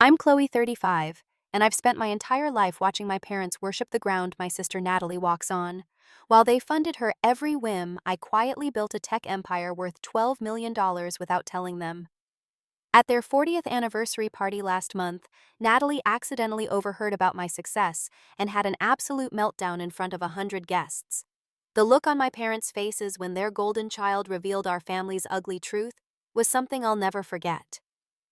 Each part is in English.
I'm Chloe, 35, and I've spent my entire life watching my parents worship the ground my sister Natalie walks on. While they funded her every whim, I quietly built a tech empire worth $12 million without telling them. At their 40th anniversary party last month, Natalie accidentally overheard about my success and had an absolute meltdown in front of 100 guests. The look on my parents' faces when their golden child revealed our family's ugly truth was something I'll never forget.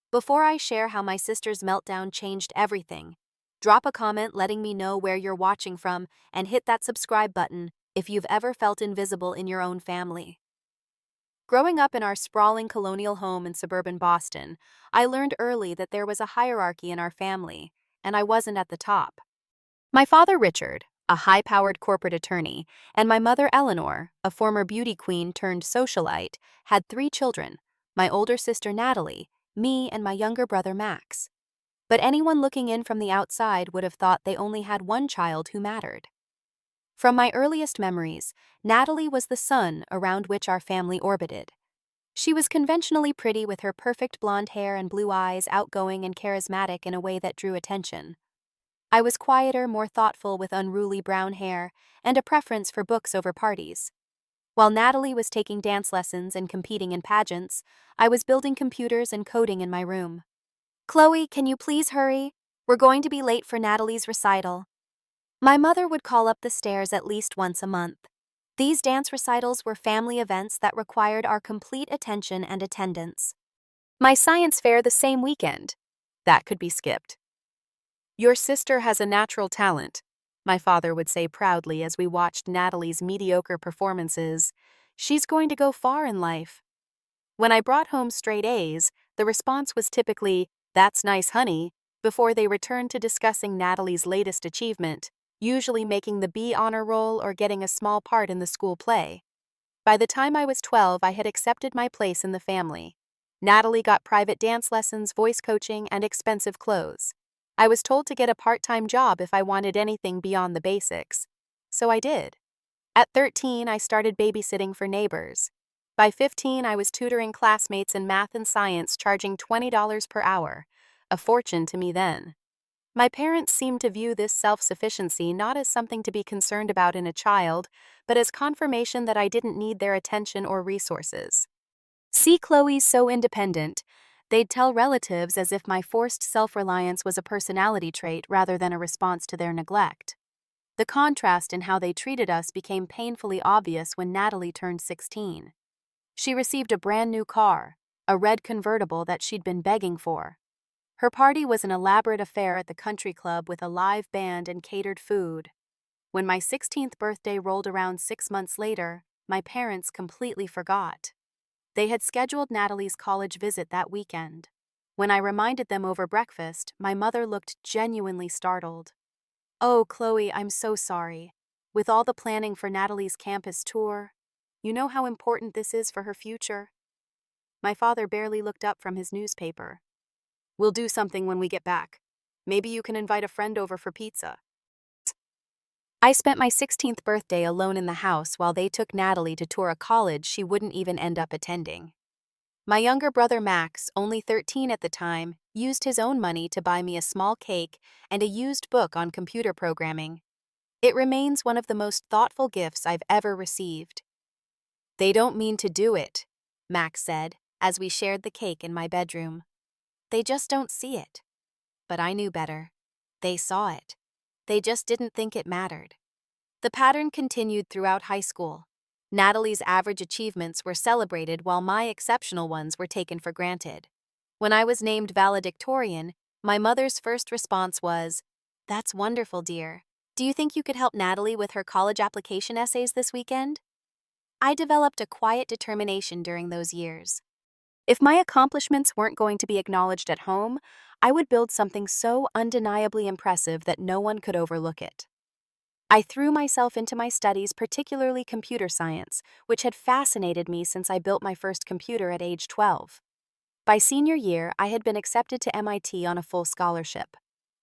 Before I share how my sister's meltdown changed everything, drop a comment letting me know where you're watching from and hit that subscribe button if you've ever felt invisible in your own family. Growing up in our sprawling colonial home in suburban Boston, I learned early that there was a hierarchy in our family, and I wasn't at the top. My father, Richard, a high-powered corporate attorney, and my mother, Eleanor, a former beauty queen turned socialite, had 3 children: my older sister, Natalie, me, and my younger brother, Max. But anyone looking in from the outside would have thought they only had one child who mattered. From my earliest memories, Natalie was the sun around which our family orbited. She was conventionally pretty with her perfect blonde hair and blue eyes, outgoing and charismatic in a way that drew attention. I was quieter, more thoughtful with unruly brown hair and a preference for books over parties. While Natalie was taking dance lessons and competing in pageants, I was building computers and coding in my room. "Chloe, can you please hurry? We're going to be late for Natalie's recital." My mother would call up the stairs at least once a month. These dance recitals were family events that required our complete attention and attendance. My science fair the same weekend. That could be skipped. "Your sister has a natural talent," my father would say proudly as we watched Natalie's mediocre performances. "She's going to go far in life." When I brought home straight A's, the response was typically, "That's nice, honey," before they returned to discussing Natalie's latest achievement, usually making the B honor roll or getting a small part in the school play. By the time I was 12, I had accepted my place in the family. Natalie got private dance lessons, voice coaching, and expensive clothes. I was told to get a part-time job if I wanted anything beyond the basics. So I did. At 13, I started babysitting for neighbors. By 15, I was tutoring classmates in math and science, charging $20 per hour, a fortune to me then. My parents seemed to view this self-sufficiency not as something to be concerned about in a child, but as confirmation that I didn't need their attention or resources. "See, Chloe's so independent," they'd tell relatives, as if my forced self-reliance was a personality trait rather than a response to their neglect. The contrast in how they treated us became painfully obvious when Natalie turned 16. She received a brand new car, a red convertible that she'd been begging for. Her party was an elaborate affair at the country club with a live band and catered food. When my 16th birthday rolled around 6 months later, my parents completely forgot. They had scheduled Natalie's college visit that weekend. When I reminded them over breakfast, my mother looked genuinely startled. "Oh, Chloe, I'm so sorry. With all the planning for Natalie's campus tour, you know how important this is for her future." My father barely looked up from his newspaper. "We'll do something when we get back. Maybe you can invite a friend over for pizza." I spent my 16th birthday alone in the house while they took Natalie to tour a college she wouldn't even end up attending. My younger brother Max, only 13 at the time, used his own money to buy me a small cake and a used book on computer programming. It remains one of the most thoughtful gifts I've ever received. "They don't mean to do it," Max said, as we shared the cake in my bedroom. "They just don't see it." But I knew better. They saw it. They just didn't think it mattered. The pattern continued throughout high school. Natalie's average achievements were celebrated while my exceptional ones were taken for granted. When I was named valedictorian, my mother's first response was, "That's wonderful, dear. Do you think you could help Natalie with her college application essays this weekend?" I developed a quiet determination during those years. If my accomplishments weren't going to be acknowledged at home, I would build something so undeniably impressive that no one could overlook it. I threw myself into my studies, particularly computer science, which had fascinated me since I built my first computer at age 12. By senior year, I had been accepted to MIT on a full scholarship.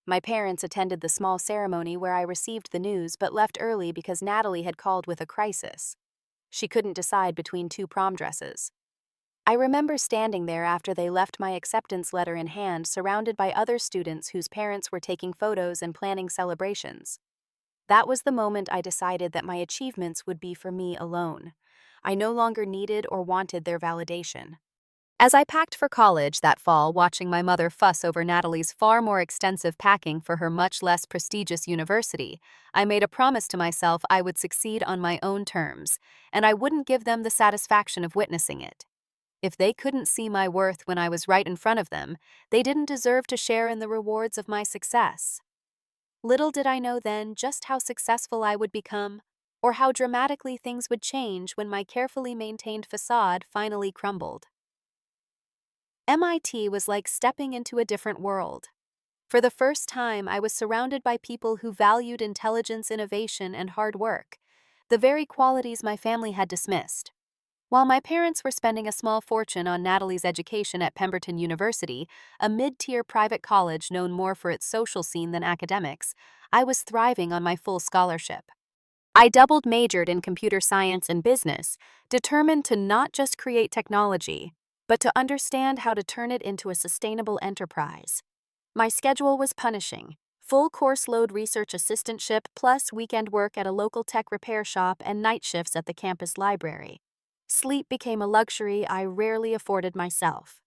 My parents attended the small ceremony where I received the news but left early because Natalie had called with a crisis. She couldn't decide between 2 prom dresses. I remember standing there after they left my acceptance letter in hand, surrounded by other students whose parents were taking photos and planning celebrations. That was the moment I decided that my achievements would be for me alone. I no longer needed or wanted their validation. As I packed for college that fall, watching my mother fuss over Natalie's far more extensive packing for her much less prestigious university, I made a promise to myself I would succeed on my own terms, and I wouldn't give them the satisfaction of witnessing it. If they couldn't see my worth when I was right in front of them, they didn't deserve to share in the rewards of my success. Little did I know then just how successful I would become, or how dramatically things would change when my carefully maintained facade finally crumbled. MIT was like stepping into a different world. For the first time, I was surrounded by people who valued intelligence, innovation, and hard work, the very qualities my family had dismissed. While my parents were spending a small fortune on Natalie's education at Pemberton University, a mid-tier private college known more for its social scene than academics, I was thriving on my full scholarship. I double majored in computer science and business, determined to not just create technology, but to understand how to turn it into a sustainable enterprise. My schedule was punishing: full course load research assistantship plus weekend work at a local tech repair shop and night shifts at the campus library. Sleep became a luxury I rarely afforded myself.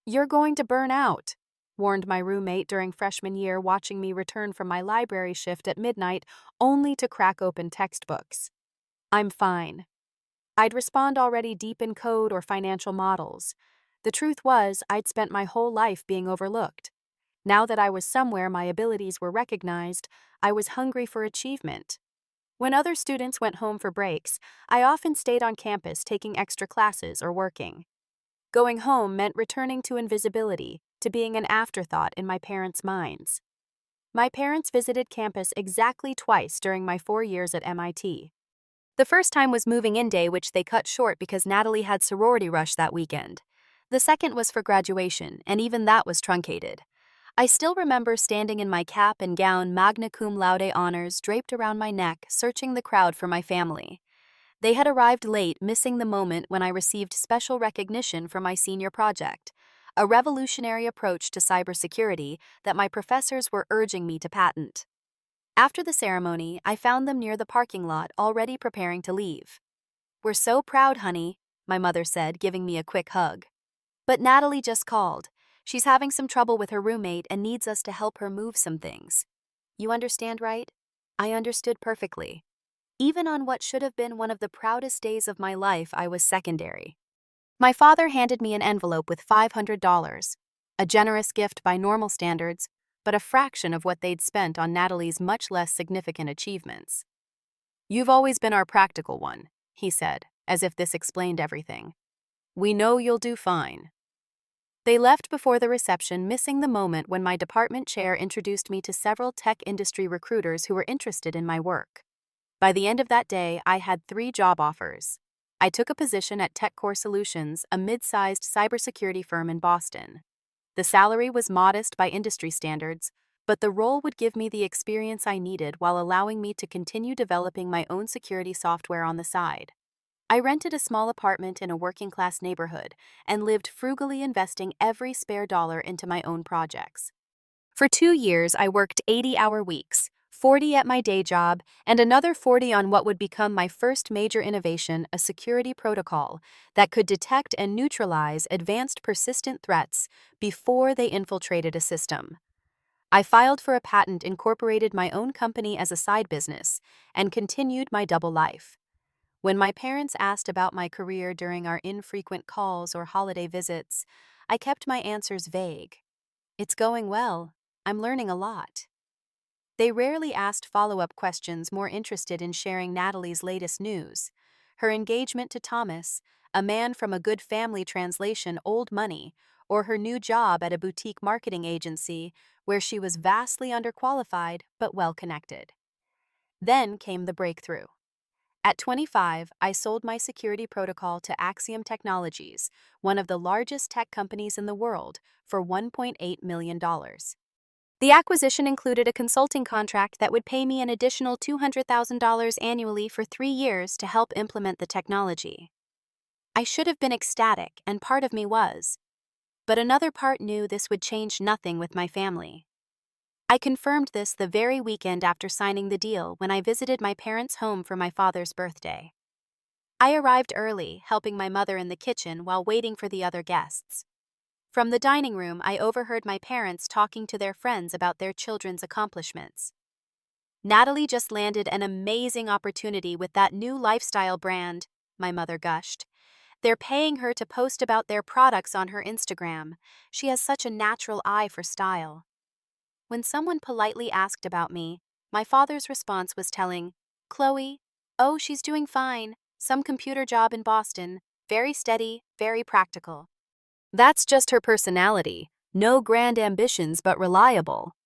"You're going to burn out," warned my roommate during freshman year, watching me return from my library shift at midnight only to crack open textbooks. "I'm fine." I'd respond, already deep in code or financial models. The truth was, I'd spent my whole life being overlooked. Now that I was somewhere my abilities were recognized, I was hungry for achievement. When other students went home for breaks, I often stayed on campus taking extra classes or working. Going home meant returning to invisibility, to being an afterthought in my parents' minds. My parents visited campus exactly twice during my 4 years at MIT. The first time was moving-in day, which they cut short because Natalie had sorority rush that weekend. The second was for graduation, and even that was truncated. I still remember standing in my cap and gown, magna cum laude honors draped around my neck, searching the crowd for my family. They had arrived late, missing the moment when I received special recognition for my senior project, a revolutionary approach to cybersecurity that my professors were urging me to patent. After the ceremony, I found them near the parking lot, already preparing to leave. "We're so proud, honey," my mother said, giving me a quick hug. "But Natalie just called. She's having some trouble with her roommate and needs us to help her move some things." You understand, right? I understood perfectly. Even on what should have been one of the proudest days of my life, I was secondary. My father handed me an envelope with $500, a generous gift by normal standards, but a fraction of what they'd spent on Natalie's much less significant achievements. "You've always been our practical one," he said, as if this explained everything. "We know you'll do fine." They left before the reception, missing the moment when my department chair introduced me to several tech industry recruiters who were interested in my work. By the end of that day, I had 3 job offers. I took a position at TechCore Solutions, a mid-sized cybersecurity firm in Boston. The salary was modest by industry standards, but the role would give me the experience I needed while allowing me to continue developing my own security software on the side. I rented a small apartment in a working-class neighborhood and lived frugally, investing every spare dollar into my own projects. For 2 years, I worked 80-hour weeks, 40 at my day job, and another 40 on what would become my first major innovation, a security protocol that could detect and neutralize advanced persistent threats before they infiltrated a system. I filed for a patent, incorporated my own company as a side business, and continued my double life. When my parents asked about my career during our infrequent calls or holiday visits, I kept my answers vague. "It's going well. I'm learning a lot." They rarely asked follow-up questions, more interested in sharing Natalie's latest news. Her engagement to Thomas, a man from a good family, translation old money, or her new job at a boutique marketing agency where she was vastly underqualified but well-connected. Then came the breakthrough. At 25, I sold my security protocol to Axiom Technologies, one of the largest tech companies in the world, for $1.8 million. The acquisition included a consulting contract that would pay me an additional $200,000 annually for 3 years to help implement the technology. I should have been ecstatic, and part of me was. But another part knew this would change nothing with my family. I confirmed this the very weekend after signing the deal when I visited my parents' home for my father's birthday. I arrived early, helping my mother in the kitchen while waiting for the other guests. From the dining room, I overheard my parents talking to their friends about their children's accomplishments. Natalie just landed an amazing opportunity with that new lifestyle brand, my mother gushed. They're paying her to post about their products on her Instagram. She has such a natural eye for style. When someone politely asked about me, my father's response was telling, "Chloe, oh, she's doing fine. Some computer job in Boston. Very steady, very practical." That's just her personality. No grand ambitions, but reliable.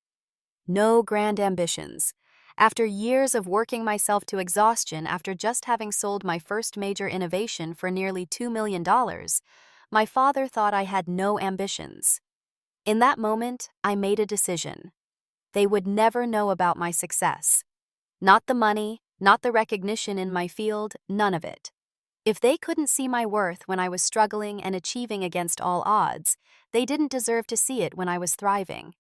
No grand ambitions. After years of working myself to exhaustion after just having sold my first major innovation for nearly $2 million, my father thought I had no ambitions. In that moment, I made a decision. They would never know about my success. Not the money, not the recognition in my field, none of it. If they couldn't see my worth when I was struggling and achieving against all odds, they didn't deserve to see it when I was thriving.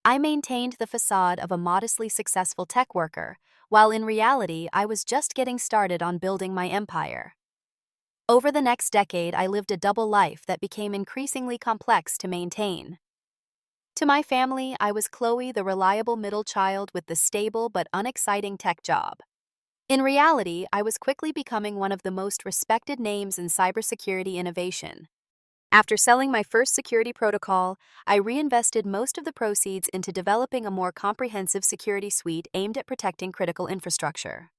I maintained the facade of a modestly successful tech worker, while in reality I was just getting started on building my empire. Over the next decade, I lived a double life that became increasingly complex to maintain. To my family, I was Chloe, the reliable middle child with the stable but unexciting tech job. In reality, I was quickly becoming one of the most respected names in cybersecurity innovation. After selling my first security protocol, I reinvested most of the proceeds into developing a more comprehensive security suite aimed at protecting critical infrastructure.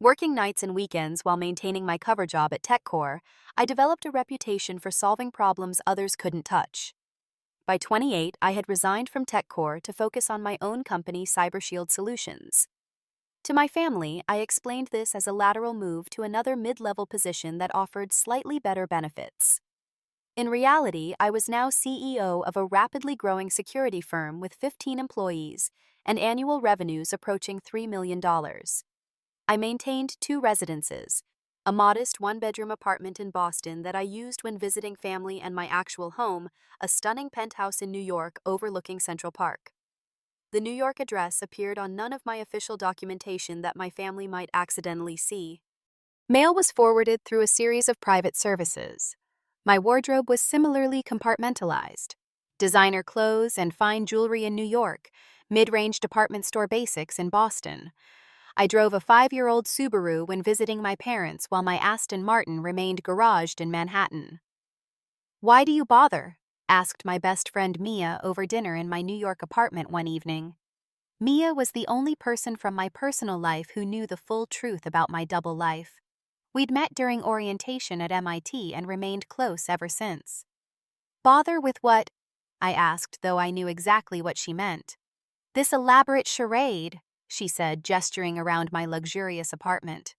Working nights and weekends while maintaining my cover job at TechCore, I developed a reputation for solving problems others couldn't touch. By 28, I had resigned from TechCore to focus on my own company, CyberShield Solutions. To my family, I explained this as a lateral move to another mid-level position that offered slightly better benefits. In reality, I was now CEO of a rapidly growing security firm with 15 employees and annual revenues approaching $3 million. I maintained 2 residences, a modest one-bedroom apartment in Boston that I used when visiting family, and my actual home, a stunning penthouse in New York overlooking Central Park. The New York address appeared on none of my official documentation that my family might accidentally see. Mail was forwarded through a series of private services. My wardrobe was similarly compartmentalized. Designer clothes and fine jewelry in New York, mid-range department store basics in Boston. I drove a 5-year-old Subaru when visiting my parents while my Aston Martin remained garaged in Manhattan. "Why do you bother?" asked my best friend Mia over dinner in my New York apartment one evening. Mia was the only person from my personal life who knew the full truth about my double life. We'd met during orientation at MIT and remained close ever since. "Bother with what?" I asked, though I knew exactly what she meant. "This elaborate charade," she said, gesturing around my luxurious apartment.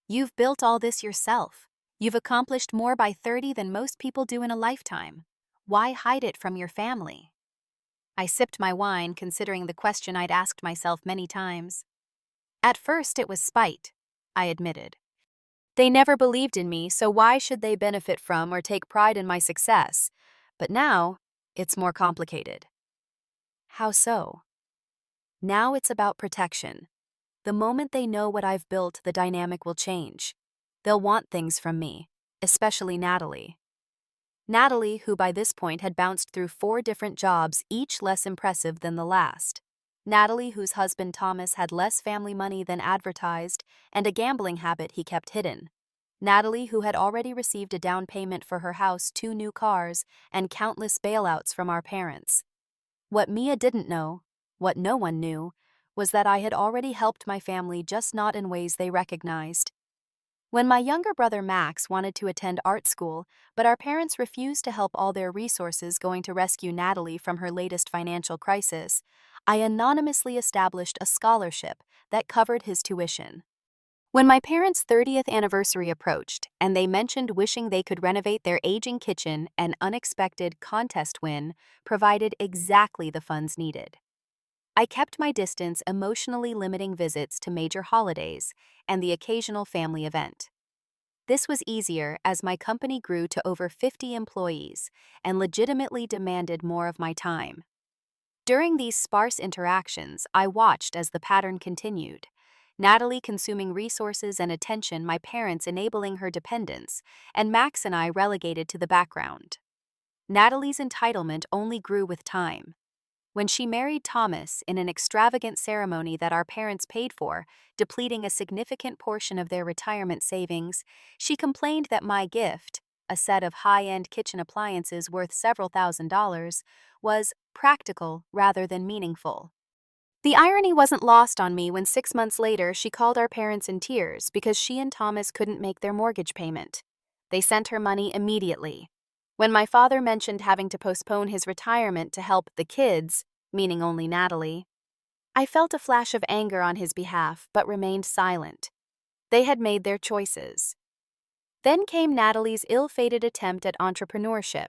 "You've built all this yourself. You've accomplished more by 30 than most people do in a lifetime. Why hide it from your family?" I sipped my wine, considering the question I'd asked myself many times. At first it was spite, I admitted. They never believed in me, so why should they benefit from or take pride in my success? But now, it's more complicated. How so? Now it's about protection. The moment they know what I've built, the dynamic will change. They'll want things from me, especially Natalie. Natalie, who by this point had bounced through 4 different jobs, each less impressive than the last. Natalie, whose husband Thomas had less family money than advertised and a gambling habit he kept hidden. Natalie, who had already received a down payment for her house, 2 new cars, and countless bailouts from our parents. What Mia didn't know, what no one knew, was that I had already helped my family, just not in ways they recognized. When my younger brother Max wanted to attend art school, but our parents refused to help all their resources going to rescue Natalie from her latest financial crisis, I anonymously established a scholarship that covered his tuition. When my parents' 30th anniversary approached and they mentioned wishing they could renovate their aging kitchen, an unexpected contest win provided exactly the funds needed. I kept my distance, emotionally limiting visits to major holidays and the occasional family event. This was easier as my company grew to over 50 employees and legitimately demanded more of my time. During these sparse interactions, I watched as the pattern continued. Natalie consuming resources and attention, my parents enabling her dependence, and Max and I relegated to the background. Natalie's entitlement only grew with time. When she married Thomas in an extravagant ceremony that our parents paid for, depleting a significant portion of their retirement savings, she complained that my gift, a set of high-end kitchen appliances worth several $1,000s, was practical rather than meaningful. The irony wasn't lost on me when 6 months later she called our parents in tears because she and Thomas couldn't make their mortgage payment. They sent her money immediately. When my father mentioned having to postpone his retirement to help the kids, meaning only Natalie, I felt a flash of anger on his behalf but remained silent. They had made their choices. Then came Natalie's ill-fated attempt at entrepreneurship,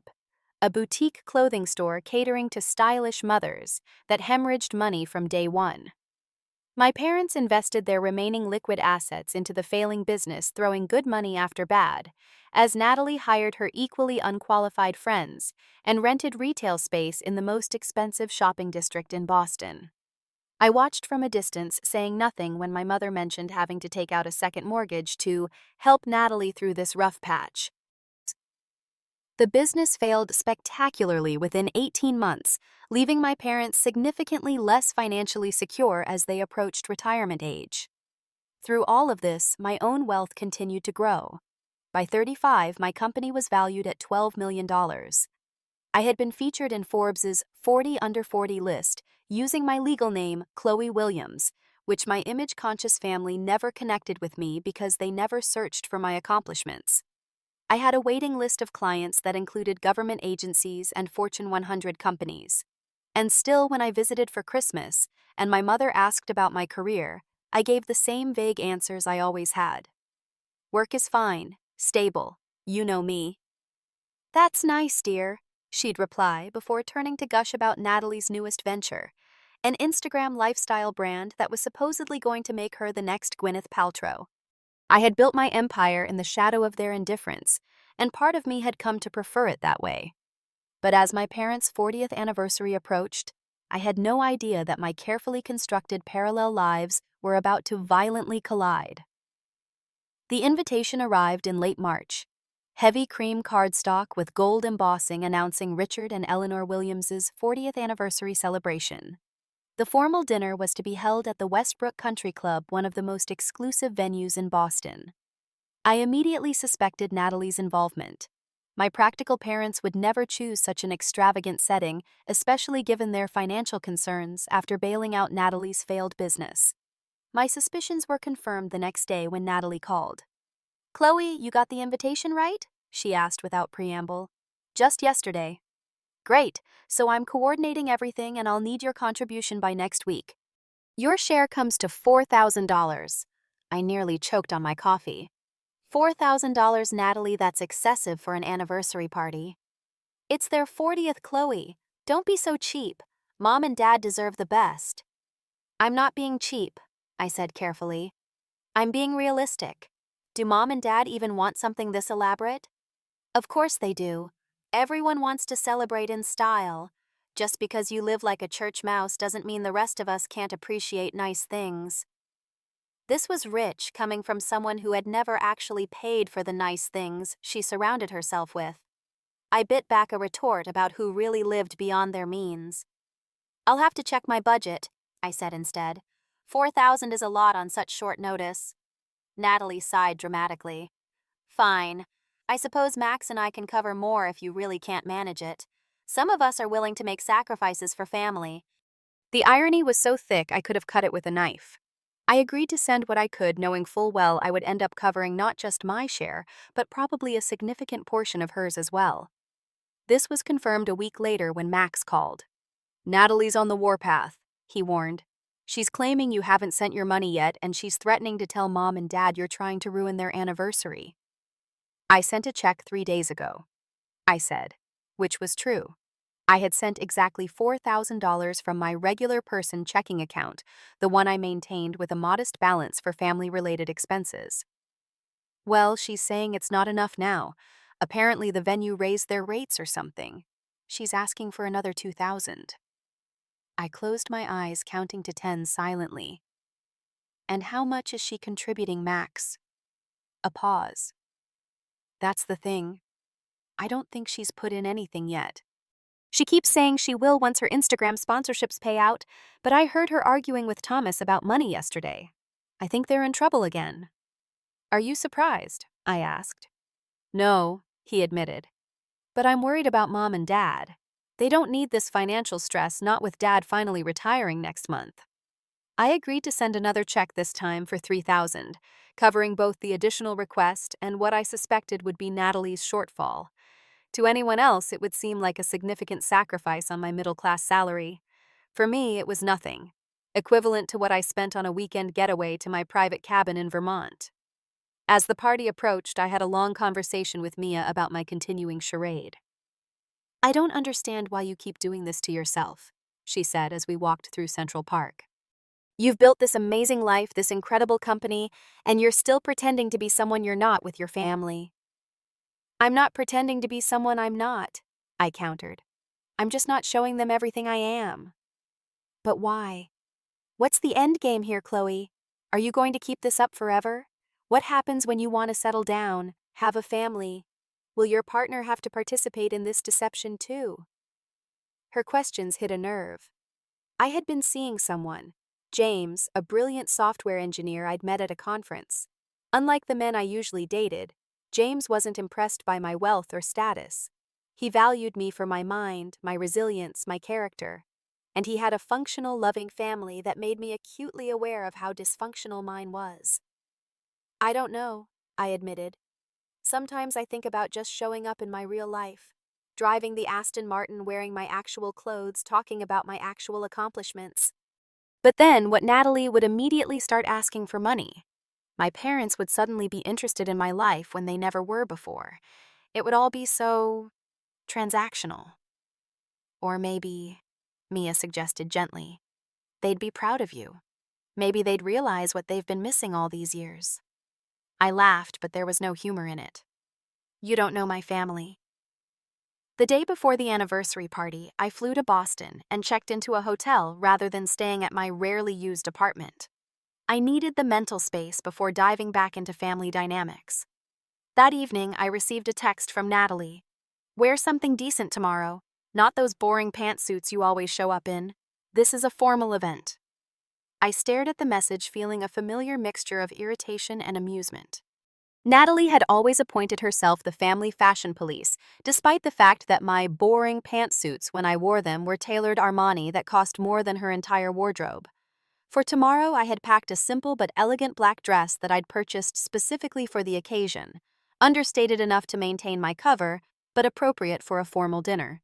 a boutique clothing store catering to stylish mothers that hemorrhaged money from day one. My parents invested their remaining liquid assets into the failing business, throwing good money after bad, as Natalie hired her equally unqualified friends and rented retail space in the most expensive shopping district in Boston. I watched from a distance, saying nothing when my mother mentioned having to take out a second mortgage to help Natalie through this rough patch. The business failed spectacularly within 18 months, leaving my parents significantly less financially secure as they approached retirement age. Through all of this, my own wealth continued to grow. By 35, my company was valued at $12 million. I had been featured in Forbes's 40 Under 40 list using my legal name, Chloe Williams, which my image-conscious family never connected with me because they never searched for my accomplishments. I had a waiting list of clients that included government agencies and Fortune 100 companies. And still, when I visited for Christmas and my mother asked about my career, I gave the same vague answers I always had. Work is fine, stable, you know me. That's nice, dear, she'd reply before turning to gush about Natalie's newest venture, an Instagram lifestyle brand that was supposedly going to make her the next Gwyneth Paltrow. I had built my empire in the shadow of their indifference, and part of me had come to prefer it that way. But as my parents' 40th anniversary approached, I had no idea that my carefully constructed parallel lives were about to violently collide. The invitation arrived in late March. Heavy cream cardstock with gold embossing announcing Richard and Eleanor Williams's 40th anniversary celebration. The formal dinner was to be held at the Westbrook Country Club, one of the most exclusive venues in Boston. I immediately suspected Natalie's involvement. My practical parents would never choose such an extravagant setting, especially given their financial concerns after bailing out Natalie's failed business. My suspicions were confirmed the next day when Natalie called. "Chloe, you got the invitation right?" she asked without preamble. "Just yesterday." "Great, so I'm coordinating everything and I'll need your contribution by next week. Your share comes to $4,000. I nearly choked on my coffee. $4,000, Natalie, that's excessive for an anniversary party. It's their 40th, Chloe. Don't be so cheap. Mom and Dad deserve the best. I'm not being cheap, I said carefully. I'm being realistic. Do Mom and Dad even want something this elaborate? Of course they do. Everyone wants to celebrate in style. Just because you live like a church mouse doesn't mean the rest of us can't appreciate nice things. This was rich, coming from someone who had never actually paid for the nice things she surrounded herself with. I bit back a retort about who really lived beyond their means. "I'll have to check my budget," I said instead. $4,000 is a lot on such short notice." Natalie sighed dramatically. "Fine. I suppose Max and I can cover more if you really can't manage it. Some of us are willing to make sacrifices for family." The irony was so thick I could have cut it with a knife. I agreed to send what I could, knowing full well I would end up covering not just my share, but probably a significant portion of hers as well. This was confirmed a week later when Max called. "Natalie's on the warpath," he warned. "She's claiming you haven't sent your money yet, and she's threatening to tell Mom and Dad you're trying to ruin their anniversary." "I sent a check 3 days ago," I said, which was true. I had sent exactly $4,000 from my regular person checking account, the one I maintained with a modest balance for family-related expenses. Well, she's saying it's not enough now. Apparently the venue raised their rates or something. She's asking for another 2,000. I closed my eyes, counting to 10 silently. And how much is she contributing, Max? A pause. That's the thing. I don't think she's put in anything yet. She keeps saying she will once her Instagram sponsorships pay out, but I heard her arguing with Thomas about money yesterday. I think they're in trouble again. Are you surprised? I asked. No, he admitted. But I'm worried about Mom and Dad. They don't need this financial stress, not with Dad finally retiring next month. I agreed to send another check this time for 3,000, covering both the additional request and what I suspected would be Natalie's shortfall. To anyone else, it would seem like a significant sacrifice on my middle-class salary. For me, it was nothing, equivalent to what I spent on a weekend getaway to my private cabin in Vermont. As the party approached, I had a long conversation with Mia about my continuing charade. I don't understand why you keep doing this to yourself, she said as we walked through Central Park. You've built this amazing life, this incredible company, and you're still pretending to be someone you're not with your family. I'm not pretending to be someone I'm not, I countered. I'm just not showing them everything I am. But why? What's the end game here, Chloe? Are you going to keep this up forever? What happens when you want to settle down, have a family? Will your partner have to participate in this deception too? Her questions hit a nerve. I had been seeing someone, James, a brilliant software engineer I'd met at a conference. Unlike the men I usually dated, James wasn't impressed by my wealth or status. He valued me for my mind, my resilience, my character. And he had a functional, loving family that made me acutely aware of how dysfunctional mine was. I don't know, I admitted. Sometimes I think about just showing up in my real life, driving the Aston Martin, wearing my actual clothes, talking about my actual accomplishments. But then what Natalie would immediately start asking for money. My parents would suddenly be interested in my life when they never were before. It would all be so transactional. Or maybe, Mia suggested gently, they'd be proud of you. Maybe they'd realize what they've been missing all these years. I laughed, but there was no humor in it. You don't know my family. The day before the anniversary party, I flew to Boston and checked into a hotel rather than staying at my rarely used apartment. I needed the mental space before diving back into family dynamics. That evening, I received a text from Natalie. Wear something decent tomorrow, not those boring pantsuits you always show up in. This is a formal event. I stared at the message, feeling a familiar mixture of irritation and amusement. Natalie had always appointed herself the family fashion police, despite the fact that my boring pantsuits when I wore them were tailored Armani that cost more than her entire wardrobe. For tomorrow, I had packed a simple but elegant black dress that I'd purchased specifically for the occasion, understated enough to maintain my cover, but appropriate for a formal dinner.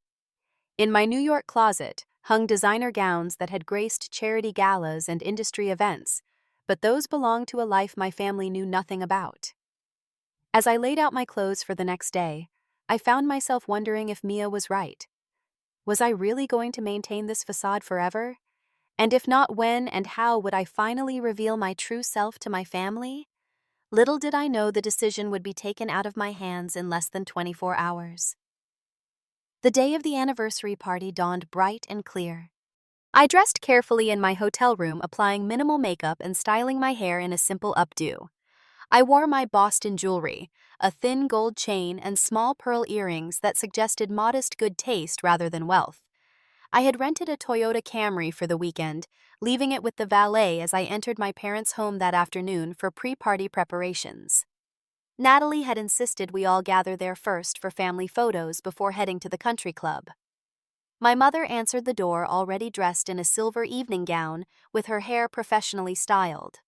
In my New York closet hung designer gowns that had graced charity galas and industry events, but those belonged to a life my family knew nothing about. As I laid out my clothes for the next day, I found myself wondering if Mia was right. Was I really going to maintain this facade forever? And if not, when and how would I finally reveal my true self to my family? Little did I know the decision would be taken out of my hands in less than 24 hours. The day of the anniversary party dawned bright and clear. I dressed carefully in my hotel room, applying minimal makeup and styling my hair in a simple updo. I wore my Boston jewelry, a thin gold chain and small pearl earrings that suggested modest good taste rather than wealth. I had rented a Toyota Camry for the weekend, leaving it with the valet as I entered my parents' home that afternoon for pre-party preparations. Natalie had insisted we all gather there first for family photos before heading to the country club. My mother answered the door, already dressed in a silver evening gown with her hair professionally styled.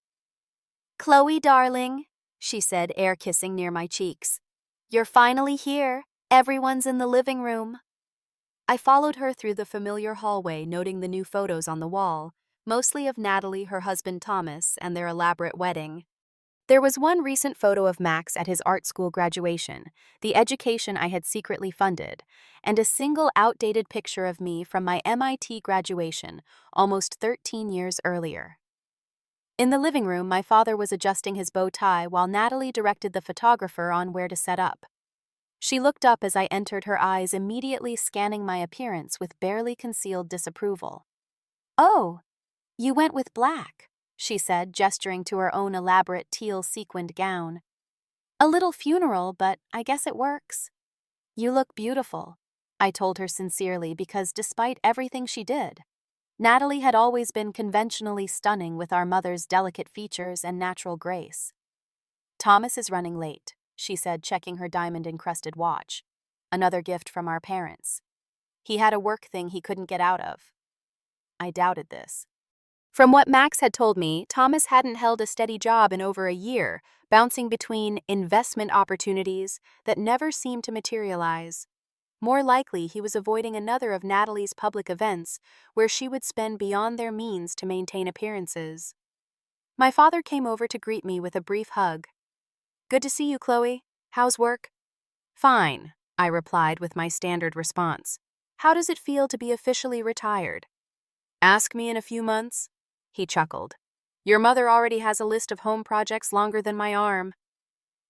"Chloe, darling," she said, air kissing near my cheeks. "You're finally here. Everyone's in the living room." I followed her through the familiar hallway, noting the new photos on the wall, mostly of Natalie, her husband Thomas, and their elaborate wedding. There was one recent photo of Max at his art school graduation, the education I had secretly funded, and a single outdated picture of me from my MIT graduation almost 13 years earlier. In the living room, my father was adjusting his bow tie while Natalie directed the photographer on where to set up. She looked up as I entered, her eyes immediately scanning my appearance with barely concealed disapproval. "Oh, you went with black," she said, gesturing to her own elaborate teal sequined gown. "A little funeral, but I guess it works." "You look beautiful," I told her sincerely, because despite everything she did, Natalie had always been conventionally stunning with our mother's delicate features and natural grace. "Thomas is running late," she said, checking her diamond-encrusted watch. "Another gift from our parents. He had a work thing he couldn't get out of." I doubted this. From what Max had told me, Thomas hadn't held a steady job in over a year, bouncing between investment opportunities that never seemed to materialize. More likely, he was avoiding another of Natalie's public events where she would spend beyond their means to maintain appearances. My father came over to greet me with a brief hug. "Good to see you, Chloe. How's work?" "Fine," I replied with my standard response. "How does it feel to be officially retired?" "Ask me in a few months," he chuckled. "Your mother already has a list of home projects longer than my arm."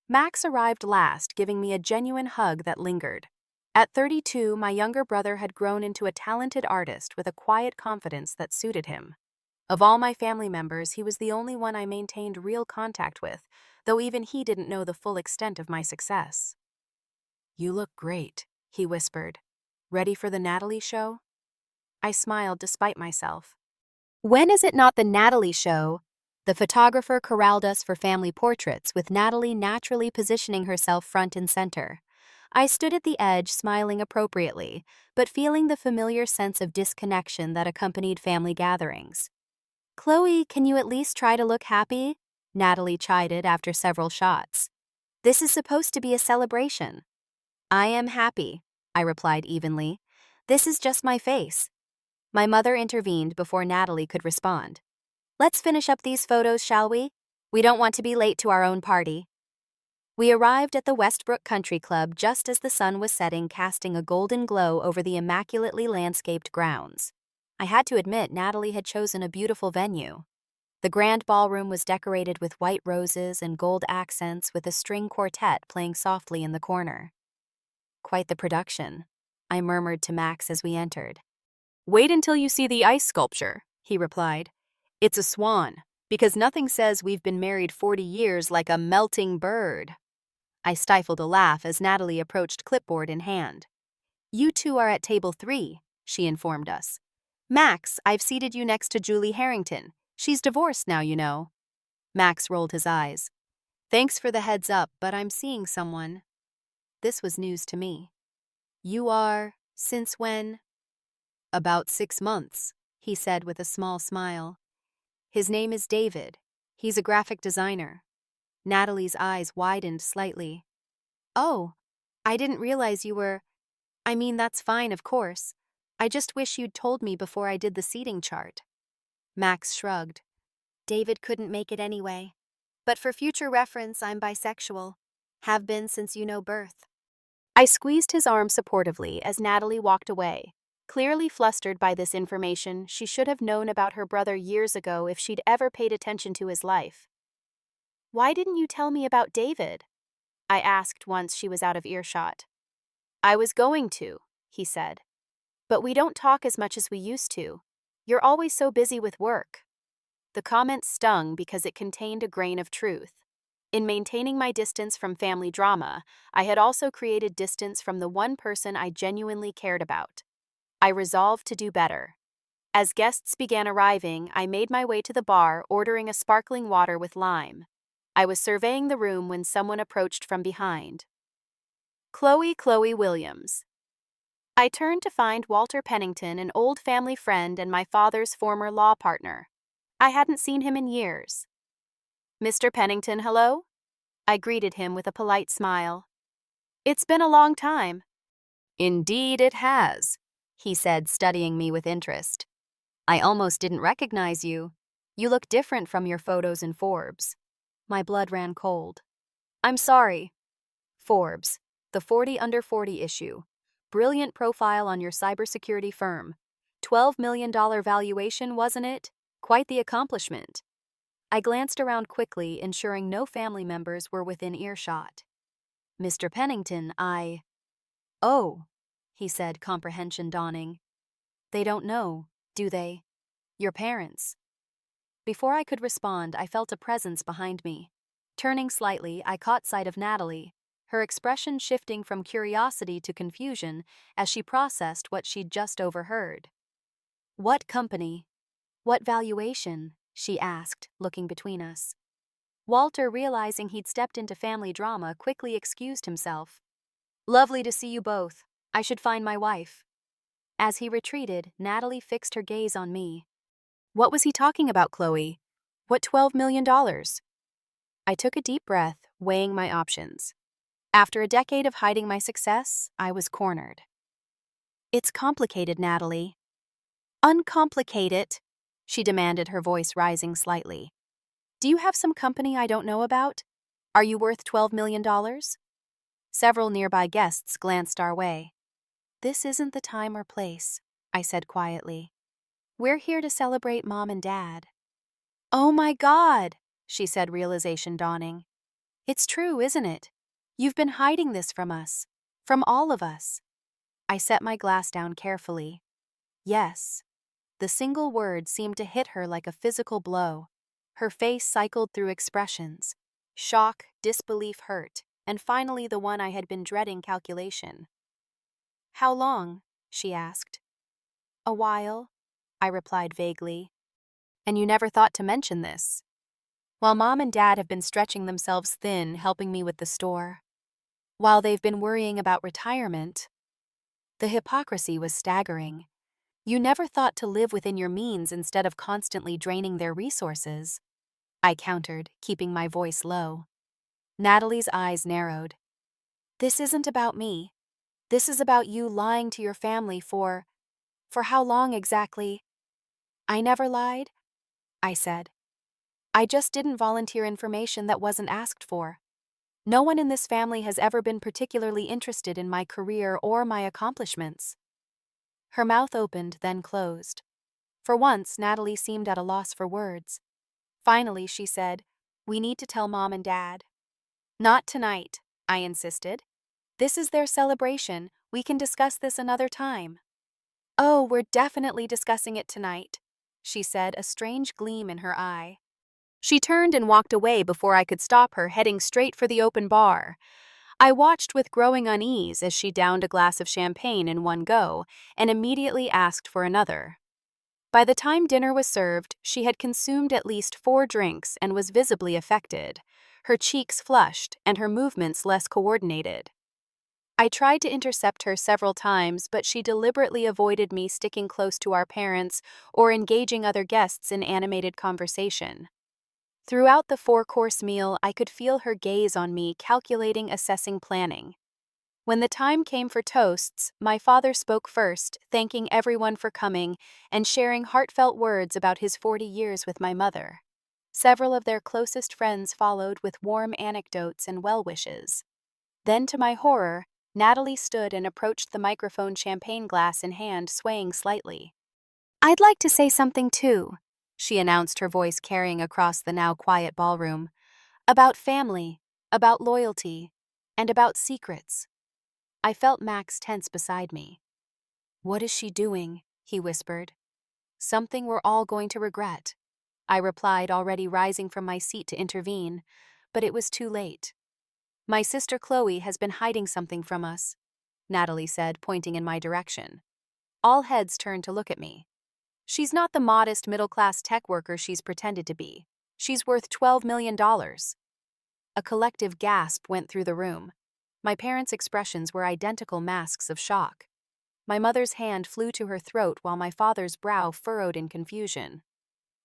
Max arrived last, giving me a genuine hug that lingered. At 32, my younger brother had grown into a talented artist with a quiet confidence that suited him. Of all my family members, he was the only one I maintained real contact with, though even he didn't know the full extent of my success. "You look great," he whispered. "Ready for the Natalie show?" I smiled despite myself. When is it not the Natalie show? The photographer corralled us for family portraits, with Natalie naturally positioning herself front and center. I stood at the edge, smiling appropriately, but feeling the familiar sense of disconnection that accompanied family gatherings. "Chloe, can you at least try to look happy?" Natalie chided after several shots. "This is supposed to be a celebration." "I am happy," I replied evenly. "This is just my face." My mother intervened before Natalie could respond. "Let's finish up these photos, shall we? We don't want to be late to our own party." We arrived at the Westbrook Country Club just as the sun was setting, casting a golden glow over the immaculately landscaped grounds. I had to admit, Natalie had chosen a beautiful venue. The grand ballroom was decorated with white roses and gold accents, with a string quartet playing softly in the corner. "Quite the production," I murmured to Max as we entered. "Wait until you see the ice sculpture," he replied. "It's a swan, because nothing says we've been married 40 years like a melting bird." I stifled a laugh as Natalie approached, clipboard in hand. "You two are at table 3, she informed us. "Max, I've seated you next to Julie Harrington. She's divorced now, you know." Max rolled his eyes. "Thanks for the heads up, but I'm seeing someone." This was news to me. "You are? Since when?" "About 6 months, he said with a small smile. "His name is David. He's a graphic designer." Natalie's eyes widened slightly. "Oh, I didn't realize you were— I mean, that's fine, of course. I just wish you'd told me before I did the seating chart." Max shrugged. "David couldn't make it anyway. But for future reference, I'm bisexual. Have been since you know birth." I squeezed his arm supportively as Natalie walked away. Clearly flustered by this information, she should have known about her brother years ago if she'd ever paid attention to his life. "Why didn't you tell me about David?" I asked once she was out of earshot. "I was going to," he said. "But we don't talk as much as we used to. You're always so busy with work." The comment stung because it contained a grain of truth. In maintaining my distance from family drama, I had also created distance from the one person I genuinely cared about. I resolved to do better. As guests began arriving, I made my way to the bar, ordering a sparkling water with lime. I was surveying the room when someone approached from behind. Chloe Williams." I turned to find Walter Pennington, an old family friend and my father's former law partner. I hadn't seen him in years. "Mr. Pennington, hello?" I greeted him with a polite smile. "It's been a long time." "Indeed it has," he said, studying me with interest. "I almost didn't recognize you. You look different from your photos in Forbes." My blood ran cold. "I'm sorry." Forbes, the 40 under 40 issue. Brilliant profile on your cybersecurity firm. $12 million valuation, wasn't it? Quite the accomplishment. I glanced around quickly, ensuring no family members were within earshot. Mr. Pennington, Oh, he said, comprehension dawning. They don't know, do they? Your parents. Before I could respond, I felt a presence behind me. Turning slightly, I caught sight of Natalie, her expression shifting from curiosity to confusion as she processed what she'd just overheard. What company? What valuation? She asked, looking between us. Walter, realizing he'd stepped into family drama, quickly excused himself. Lovely to see you both. I should find my wife. As he retreated, Natalie fixed her gaze on me. What was he talking about, Chloe? What $12 million? I took a deep breath, weighing my options. After a decade of hiding my success, I was cornered. It's complicated, Natalie. Uncomplicate it, she demanded, her voice rising slightly. Do you have some company I don't know about? Are you worth $12 million? Several nearby guests glanced our way. This isn't the time or place, I said quietly. We're here to celebrate Mom and Dad. Oh my God, she said, realization dawning. It's true, isn't it? You've been hiding this from us. From all of us. I set my glass down carefully. Yes. The single word seemed to hit her like a physical blow. Her face cycled through expressions. Shock, disbelief, hurt, and finally the one I had been dreading, calculation. How long? She asked. A while, I replied vaguely. And you never thought to mention this? While Mom and Dad have been stretching themselves thin, helping me with the store. While they've been worrying about retirement. The hypocrisy was staggering. You never thought to live within your means instead of constantly draining their resources, I countered, keeping my voice low. Natalie's eyes narrowed. This isn't about me. This is about you lying to your family for how long exactly? I never lied, I said. I just didn't volunteer information that wasn't asked for. No one in this family has ever been particularly interested in my career or my accomplishments. Her mouth opened, then closed. For once, Natalie seemed at a loss for words. Finally, she said, We need to tell Mom and Dad. Not tonight, I insisted. This is their celebration. We can discuss this another time. Oh, we're definitely discussing it tonight, she said, a strange gleam in her eye. She turned and walked away before I could stop her, heading straight for the open bar. I watched with growing unease as she downed a glass of champagne in one go and immediately asked for another. By the time dinner was served, she had consumed at least 4 drinks and was visibly affected, her cheeks flushed and her movements less coordinated. I tried to intercept her several times, but she deliberately avoided me sticking close to our parents or engaging other guests in animated conversation. Throughout the 4-course meal, I could feel her gaze on me, calculating, assessing, planning. When the time came for toasts, my father spoke first, thanking everyone for coming and sharing heartfelt words about his 40 years with my mother. Several of their closest friends followed with warm anecdotes and well wishes. Then, to my horror, Natalie stood and approached the microphone, champagne glass in hand, swaying slightly. I'd like to say something too, she announced, her voice carrying across the now quiet ballroom. About family, about loyalty, and about secrets. I felt Max tense beside me. What is she doing? He whispered. Something we're all going to regret, I replied, already rising from my seat to intervene, but it was too late. My sister Chloe has been hiding something from us, Natalie said, pointing in my direction. All heads turned to look at me. She's not the modest middle-class tech worker she's pretended to be. She's worth $12 million. A collective gasp went through the room. My parents' expressions were identical masks of shock. My mother's hand flew to her throat while my father's brow furrowed in confusion.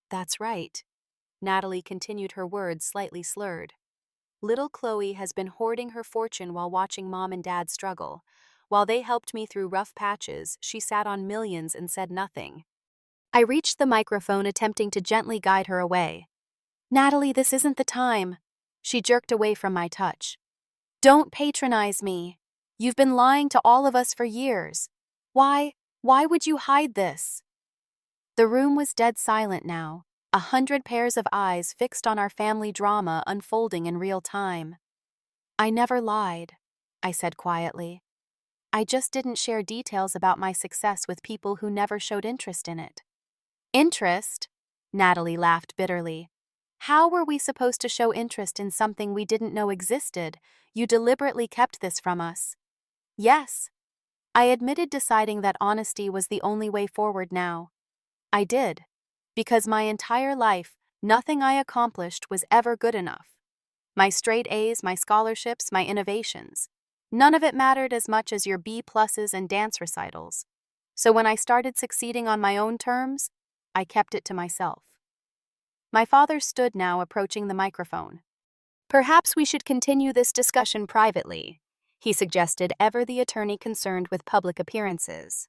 That's right. Natalie continued, her words slightly slurred. Little Chloe has been hoarding her fortune while watching Mom and Dad struggle. While they helped me through rough patches, she sat on millions and said nothing. I reached the microphone, attempting to gently guide her away. Natalie, this isn't the time. She jerked away from my touch. Don't patronize me. You've been lying to all of us for years. Why would you hide this? The room was dead silent now, 100 pairs of eyes fixed on our family drama unfolding in real time. I never lied, I said quietly. I just didn't share details about my success with people who never showed interest in it. Interest? Natalie laughed bitterly. How were we supposed to show interest in something we didn't know existed? You deliberately kept this from us. Yes. I admitted, deciding that honesty was the only way forward now. I did. Because my entire life, nothing I accomplished was ever good enough. My straight A's, my scholarships, my innovations. None of it mattered as much as your B pluses and dance recitals. So when I started succeeding on my own terms, I kept it to myself. My father stood now, approaching the microphone. Perhaps we should continue this discussion privately, he suggested, ever the attorney concerned with public appearances.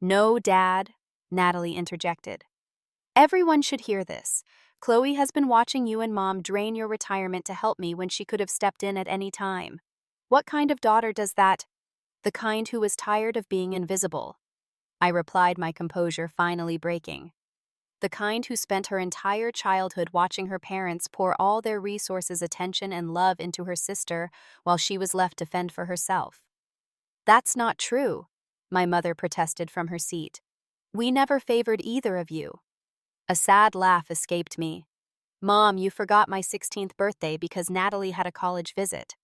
No, Dad, Natalie interjected. Everyone should hear this. Chloe has been watching you and Mom drain your retirement to help me when she could have stepped in at any time. What kind of daughter does that? The kind who was tired of being invisible, I replied, my composure finally breaking. The kind who spent her entire childhood watching her parents pour all their resources, attention, and love into her sister while she was left to fend for herself. That's not true, my mother protested from her seat. We never favored either of you. A sad laugh escaped me. Mom, you forgot my 16th birthday because Natalie had a college visit.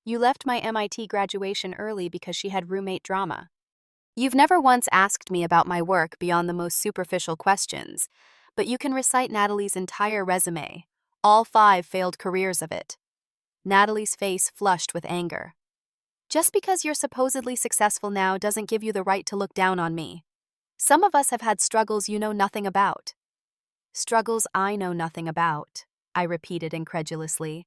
You left my MIT graduation early because she had roommate drama. You've never once asked me about my work beyond the most superficial questions, but you can recite Natalie's entire resume, all 5 failed careers of it. Natalie's face flushed with anger. Just because you're supposedly successful now doesn't give you the right to look down on me. Some of us have had struggles you know nothing about. Struggles I know nothing about, I repeated incredulously.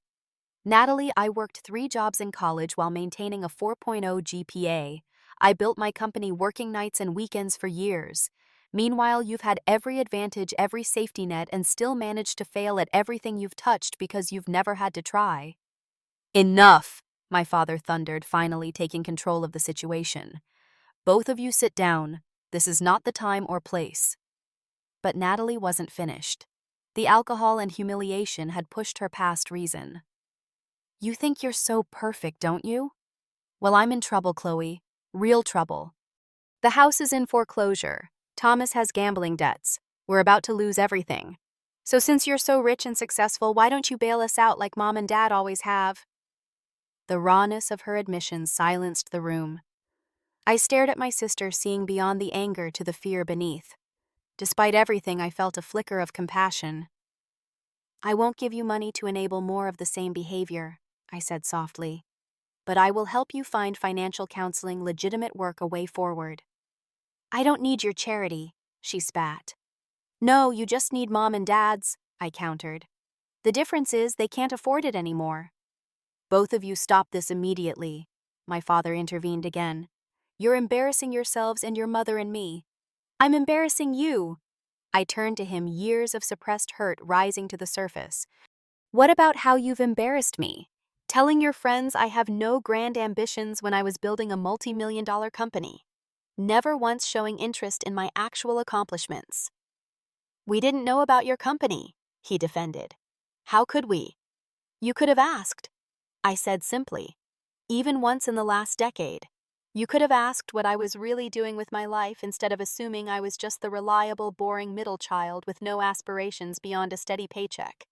Natalie, I worked 3 jobs in college while maintaining a 4.0 GPA. I built my company working nights and weekends for years. Meanwhile, you've had every advantage, every safety net, and still managed to fail at everything you've touched because you've never had to try. Enough, my father thundered, finally taking control of the situation. Both of you sit down. This is not the time or place. But Natalie wasn't finished. The alcohol and humiliation had pushed her past reason. You think you're so perfect, don't you? Well, I'm in trouble, Chloe. Real trouble. The house is in foreclosure. Thomas has gambling debts. We're about to lose everything. So since you're so rich and successful, why don't you bail us out like Mom and Dad always have? The rawness of her admissions silenced the room. I stared at my sister, seeing beyond the anger to the fear beneath. Despite everything, I felt a flicker of compassion. I won't give you money to enable more of the same behavior, I said softly. But I will help you find financial counseling, legitimate work, a way forward. I don't need your charity, she spat. No, you just need Mom and Dad's, I countered. The difference is they can't afford it anymore. Both of you stop this immediately, my father intervened again. You're embarrassing yourselves and your mother and me. I'm embarrassing you. I turned to him, years of suppressed hurt rising to the surface. What about how you've embarrassed me? Telling your friends I have no grand ambitions when I was building a multi-million-dollar company. Never once showing interest in my actual accomplishments. We didn't know about your company, he defended. How could we? You could have asked, I said simply. Even once in the last decade. You could have asked what I was really doing with my life instead of assuming I was just the reliable, boring middle child with no aspirations beyond a steady paycheck.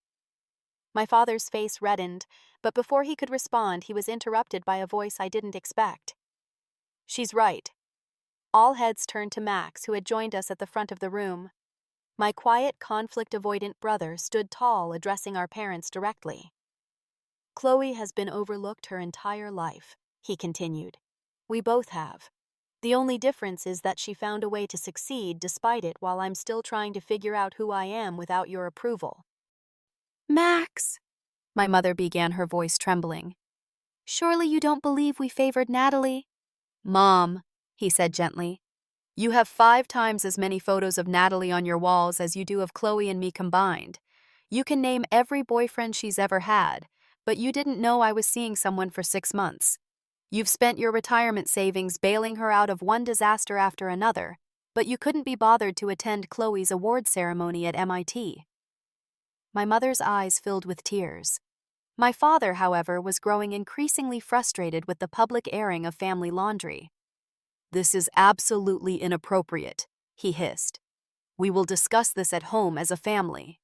My father's face reddened, but before he could respond, he was interrupted by a voice I didn't expect. She's right. All heads turned to Max, who had joined us at the front of the room. My quiet, conflict-avoidant brother stood tall, addressing our parents directly. Chloe has been overlooked her entire life, he continued. We both have. The only difference is that she found a way to succeed despite it, while I'm still trying to figure out who I am without your approval. Max, my mother began, her voice trembling. Surely you don't believe we favored Natalie? Mom, he said gently, you have 5 times as many photos of Natalie on your walls as you do of Chloe and me combined. You can name every boyfriend she's ever had, but you didn't know I was seeing someone for 6 months. You've spent your retirement savings bailing her out of one disaster after another, but you couldn't be bothered to attend Chloe's award ceremony at MIT. My mother's eyes filled with tears. My father, however, was growing increasingly frustrated with the public airing of family laundry. "This is absolutely inappropriate," he hissed. "We will discuss this at home as a family."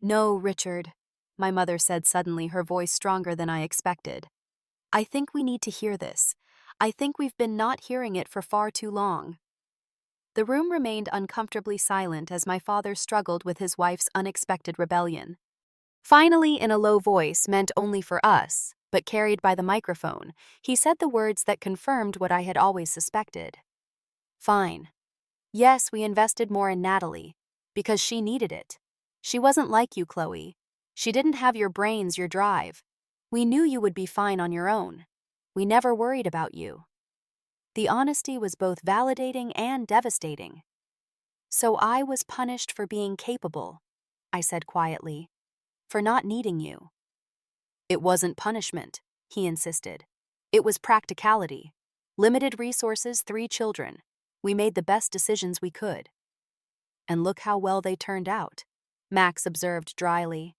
"No, Richard," my mother said suddenly, her voice stronger than I expected. "I think we need to hear this. I think we've been not hearing it for far too long." The room remained uncomfortably silent as my father struggled with his wife's unexpected rebellion. Finally, in a low voice meant only for us, but carried by the microphone, he said the words that confirmed what I had always suspected. "Fine. Yes, we invested more in Natalie, because she needed it. She wasn't like you, Chloe. She didn't have your brains, your drive. We knew you would be fine on your own. We never worried about you." The honesty was both validating and devastating. "So I was punished for being capable," I said quietly, "for not needing you." "It wasn't punishment," he insisted. "It was practicality. Limited resources, 3 children. We made the best decisions we could." "And look how well they turned out," Max observed dryly.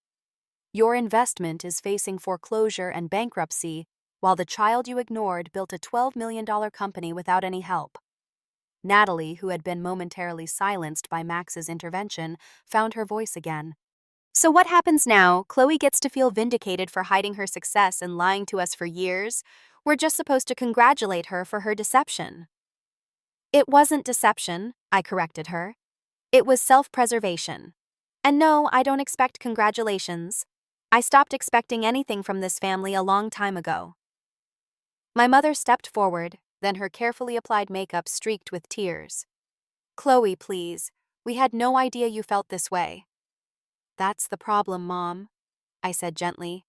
"Your investment is facing foreclosure and bankruptcy, while the child you ignored built a $12 million company without any help." Natalie, who had been momentarily silenced by Max's intervention, found her voice again. "So what happens now? Chloe gets to feel vindicated for hiding her success and lying to us for years? We're just supposed to congratulate her for her deception." "It wasn't deception," I corrected her. "It was self-preservation. And no, I don't expect congratulations. I stopped expecting anything from this family a long time ago." My mother stepped forward, then her carefully applied makeup streaked with tears. "Chloe, please. We had no idea you felt this way." "That's the problem, Mom," I said gently.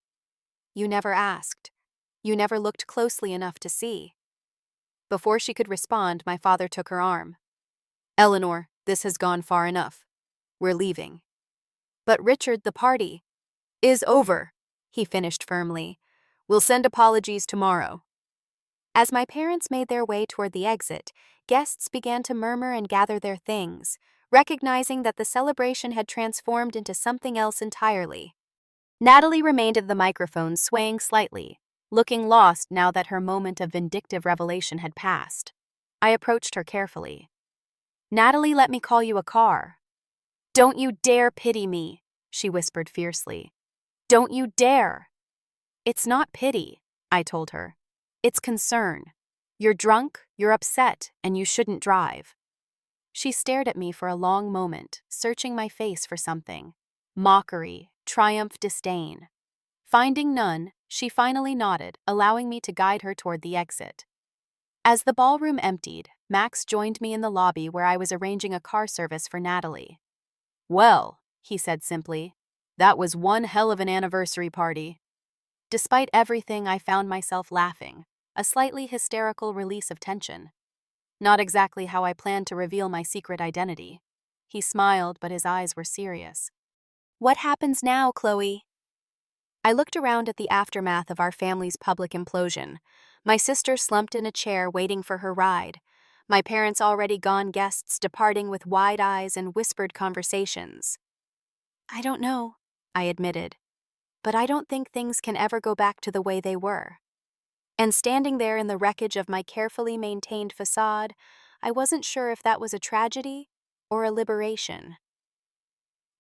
"You never asked. You never looked closely enough to see." Before she could respond, my father took her arm. "Eleanor, this has gone far enough. We're leaving." "But Richard, the party is over," he finished firmly. "We'll send apologies tomorrow." As my parents made their way toward the exit, guests began to murmur and gather their things, recognizing that the celebration had transformed into something else entirely. Natalie remained at the microphone, swaying slightly, looking lost now that her moment of vindictive revelation had passed. I approached her carefully. "Natalie, let me call you a car." "Don't you dare pity me," she whispered fiercely. "Don't you dare." "It's not pity," I told her. "It's concern. You're drunk, you're upset, and you shouldn't drive." She stared at me for a long moment, searching my face for something. Mockery, triumph, disdain. Finding none, she finally nodded, allowing me to guide her toward the exit. As the ballroom emptied, Max joined me in the lobby where I was arranging a car service for Natalie. "Well," he said simply, "that was one hell of an anniversary party." Despite everything, I found myself laughing, a slightly hysterical release of tension. Not exactly how I planned to reveal my secret identity. He smiled, but his eyes were serious. "What happens now, Chloe?" I looked around at the aftermath of our family's public implosion. My sister slumped in a chair waiting for her ride. My parents' already gone guests departing with wide eyes and whispered conversations. "I don't know," I admitted, "but I don't think things can ever go back to the way they were." And standing there in the wreckage of my carefully maintained facade, I wasn't sure if that was a tragedy or a liberation.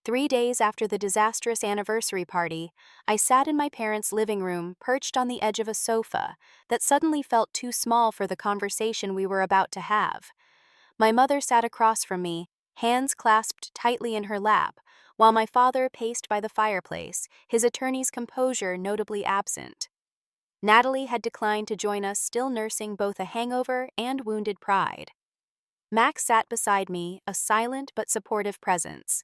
3 days after the disastrous anniversary party, I sat in my parents' living room, perched on the edge of a sofa that suddenly felt too small for the conversation we were about to have. My mother sat across from me, hands clasped tightly in her lap, while my father paced by the fireplace, his attorney's composure notably absent. Natalie had declined to join us, still nursing both a hangover and wounded pride. Max sat beside me, a silent but supportive presence.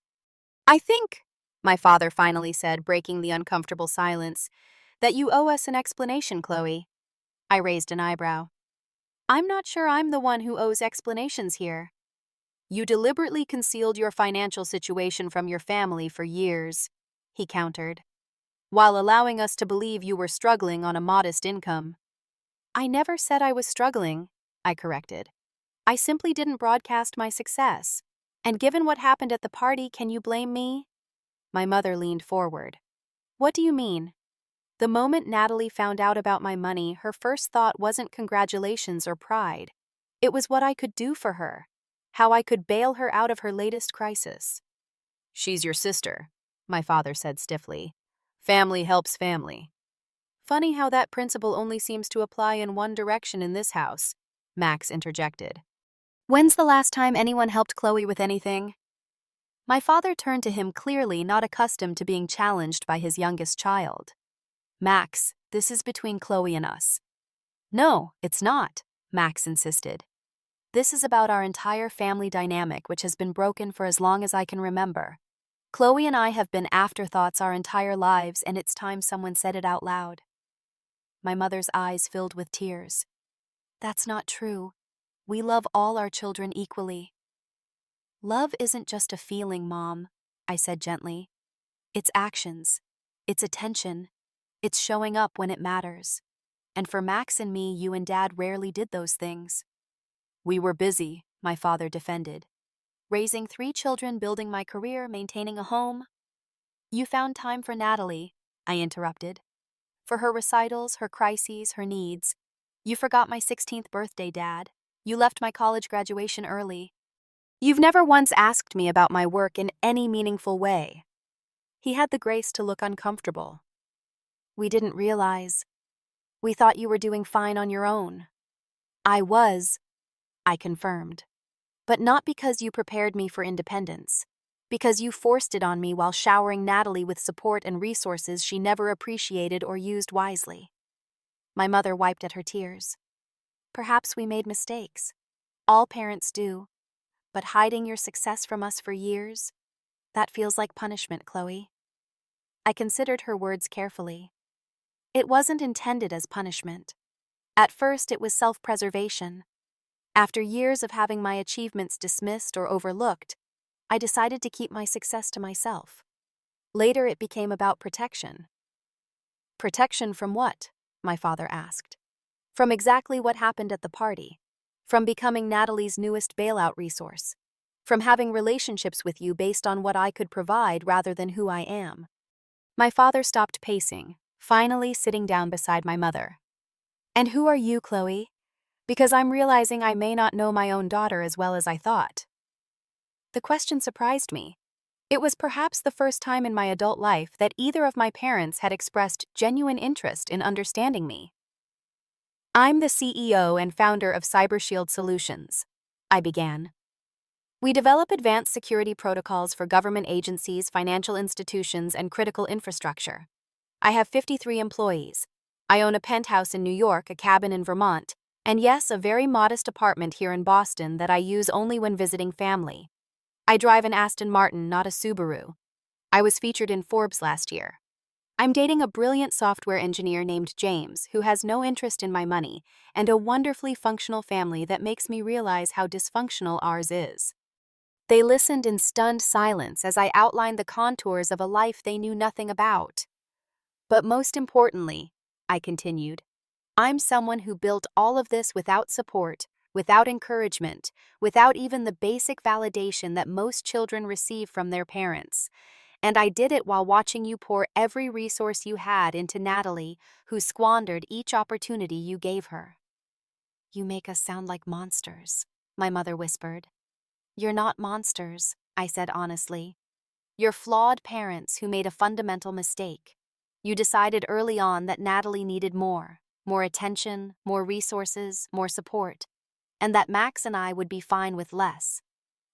"I think," my father finally said, breaking the uncomfortable silence, "that you owe us an explanation, Chloe." I raised an eyebrow. "I'm not sure I'm the one who owes explanations here." "You deliberately concealed your financial situation from your family for years," he countered, "while allowing us to believe you were struggling on a modest income." "I never said I was struggling," I corrected. I simply didn't broadcast my success. And given what happened at the party, can you blame me? My mother leaned forward. What do you mean? The moment Natalie found out about my money, her first thought wasn't congratulations or pride. It was what I could do for her, how I could bail her out of her latest crisis. She's your sister, my father said stiffly. Family helps family. Funny how that principle only seems to apply in one direction in this house, Max interjected. When's the last time anyone helped Chloe with anything? My father turned to him, clearly not accustomed to being challenged by his youngest child. Max, this is between Chloe and us. No, it's not, Max insisted. This is about our entire family dynamic, which has been broken for as long as I can remember. Chloe and I have been afterthoughts our entire lives, and it's time someone said it out loud. My mother's eyes filled with tears. That's not true. We love all our children equally. Love isn't just a feeling, Mom, I said gently. It's actions. It's attention. It's showing up when it matters. And for Max and me, you and Dad rarely did those things. We were busy, my father defended. Raising 3 children, building my career, maintaining a home. You found time for Natalie, I interrupted. For her recitals, her crises, her needs. You forgot my 16th birthday, Dad. You left my college graduation early. You've never once asked me about my work in any meaningful way. He had the grace to look uncomfortable. We didn't realize. We thought you were doing fine on your own. I was, I confirmed. But not because you prepared me for independence. Because you forced it on me while showering Natalie with support and resources she never appreciated or used wisely. My mother wiped at her tears. Perhaps we made mistakes. All parents do. But hiding your success from us for years? That feels like punishment, Chloe. I considered her words carefully. It wasn't intended as punishment. At first, it was self-preservation. After years of having my achievements dismissed or overlooked, I decided to keep my success to myself. Later, it became about protection. Protection from what? My father asked. From exactly what happened at the party. From becoming Natalie's newest bailout resource. From having relationships with you based on what I could provide rather than who I am. My father stopped pacing, finally sitting down beside my mother. And who are you, Chloe? Because I'm realizing I may not know my own daughter as well as I thought. The question surprised me. It was perhaps the first time in my adult life that either of my parents had expressed genuine interest in understanding me. I'm the CEO and founder of CyberShield Solutions, I began. We develop advanced security protocols for government agencies, financial institutions, and critical infrastructure. I have 53 employees. I own a penthouse in New York, a cabin in Vermont, and yes, a very modest apartment here in Boston that I use only when visiting family. I drive an Aston Martin, not a Subaru. I was featured in Forbes last year. I'm dating a brilliant software engineer named James who has no interest in my money and a wonderfully functional family that makes me realize how dysfunctional ours is. They listened in stunned silence as I outlined the contours of a life they knew nothing about. But most importantly, I continued, I'm someone who built all of this without support, without encouragement, without even the basic validation that most children receive from their parents. And I did it while watching you pour every resource you had into Natalie, who squandered each opportunity you gave her. You make us sound like monsters, my mother whispered. You're not monsters, I said honestly. You're flawed parents who made a fundamental mistake. You decided early on that Natalie needed more attention, more resources, more support, and that Max and I would be fine with less.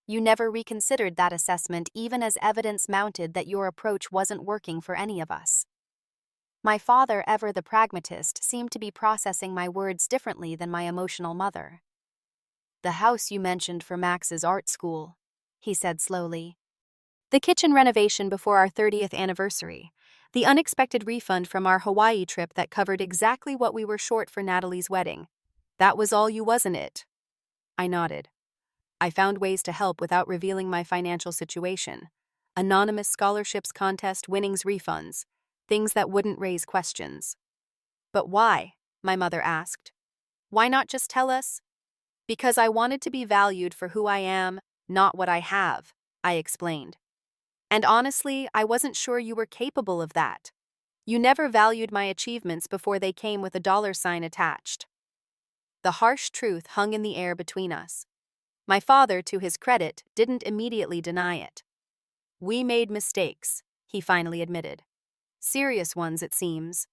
You never reconsidered that assessment even as evidence mounted that your approach wasn't working for any of us. My father, ever the pragmatist, seemed to be processing my words differently than my emotional mother. The house you mentioned for Max's art school, he said slowly. The kitchen renovation before our 30th anniversary. The unexpected refund from our Hawaii trip that covered exactly what we were short for Natalie's wedding. That was all you, wasn't it? I nodded. I found ways to help without revealing my financial situation. Anonymous scholarships, contest winnings, refunds. Things that wouldn't raise questions. But why? My mother asked. Why not just tell us? Because I wanted to be valued for who I am, not what I have, I explained. And honestly, I wasn't sure you were capable of that. You never valued my achievements before they came with a dollar sign attached. The harsh truth hung in the air between us. My father, to his credit, didn't immediately deny it. We made mistakes, he finally admitted. Serious ones, it seems.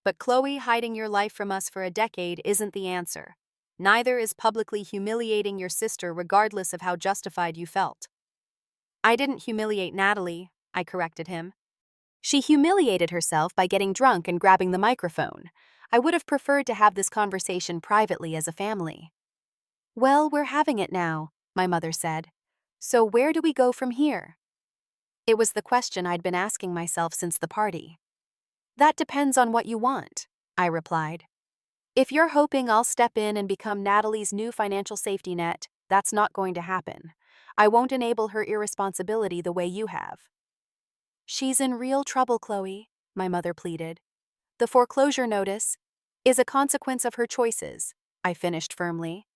But Chloe, hiding your life from us for a decade isn't the answer. Neither is publicly humiliating your sister regardless of how justified you felt. I didn't humiliate Natalie, I corrected him. She humiliated herself by getting drunk and grabbing the microphone. I would have preferred to have this conversation privately as a family. Well, we're having it now, my mother said. So where do we go from here? It was the question I'd been asking myself since the party. That depends on what you want, I replied. If you're hoping I'll step in and become Natalie's new financial safety net, that's not going to happen. I won't enable her irresponsibility the way you have. She's in real trouble, Chloe, my mother pleaded. The foreclosure notice is a consequence of her choices, I finished firmly.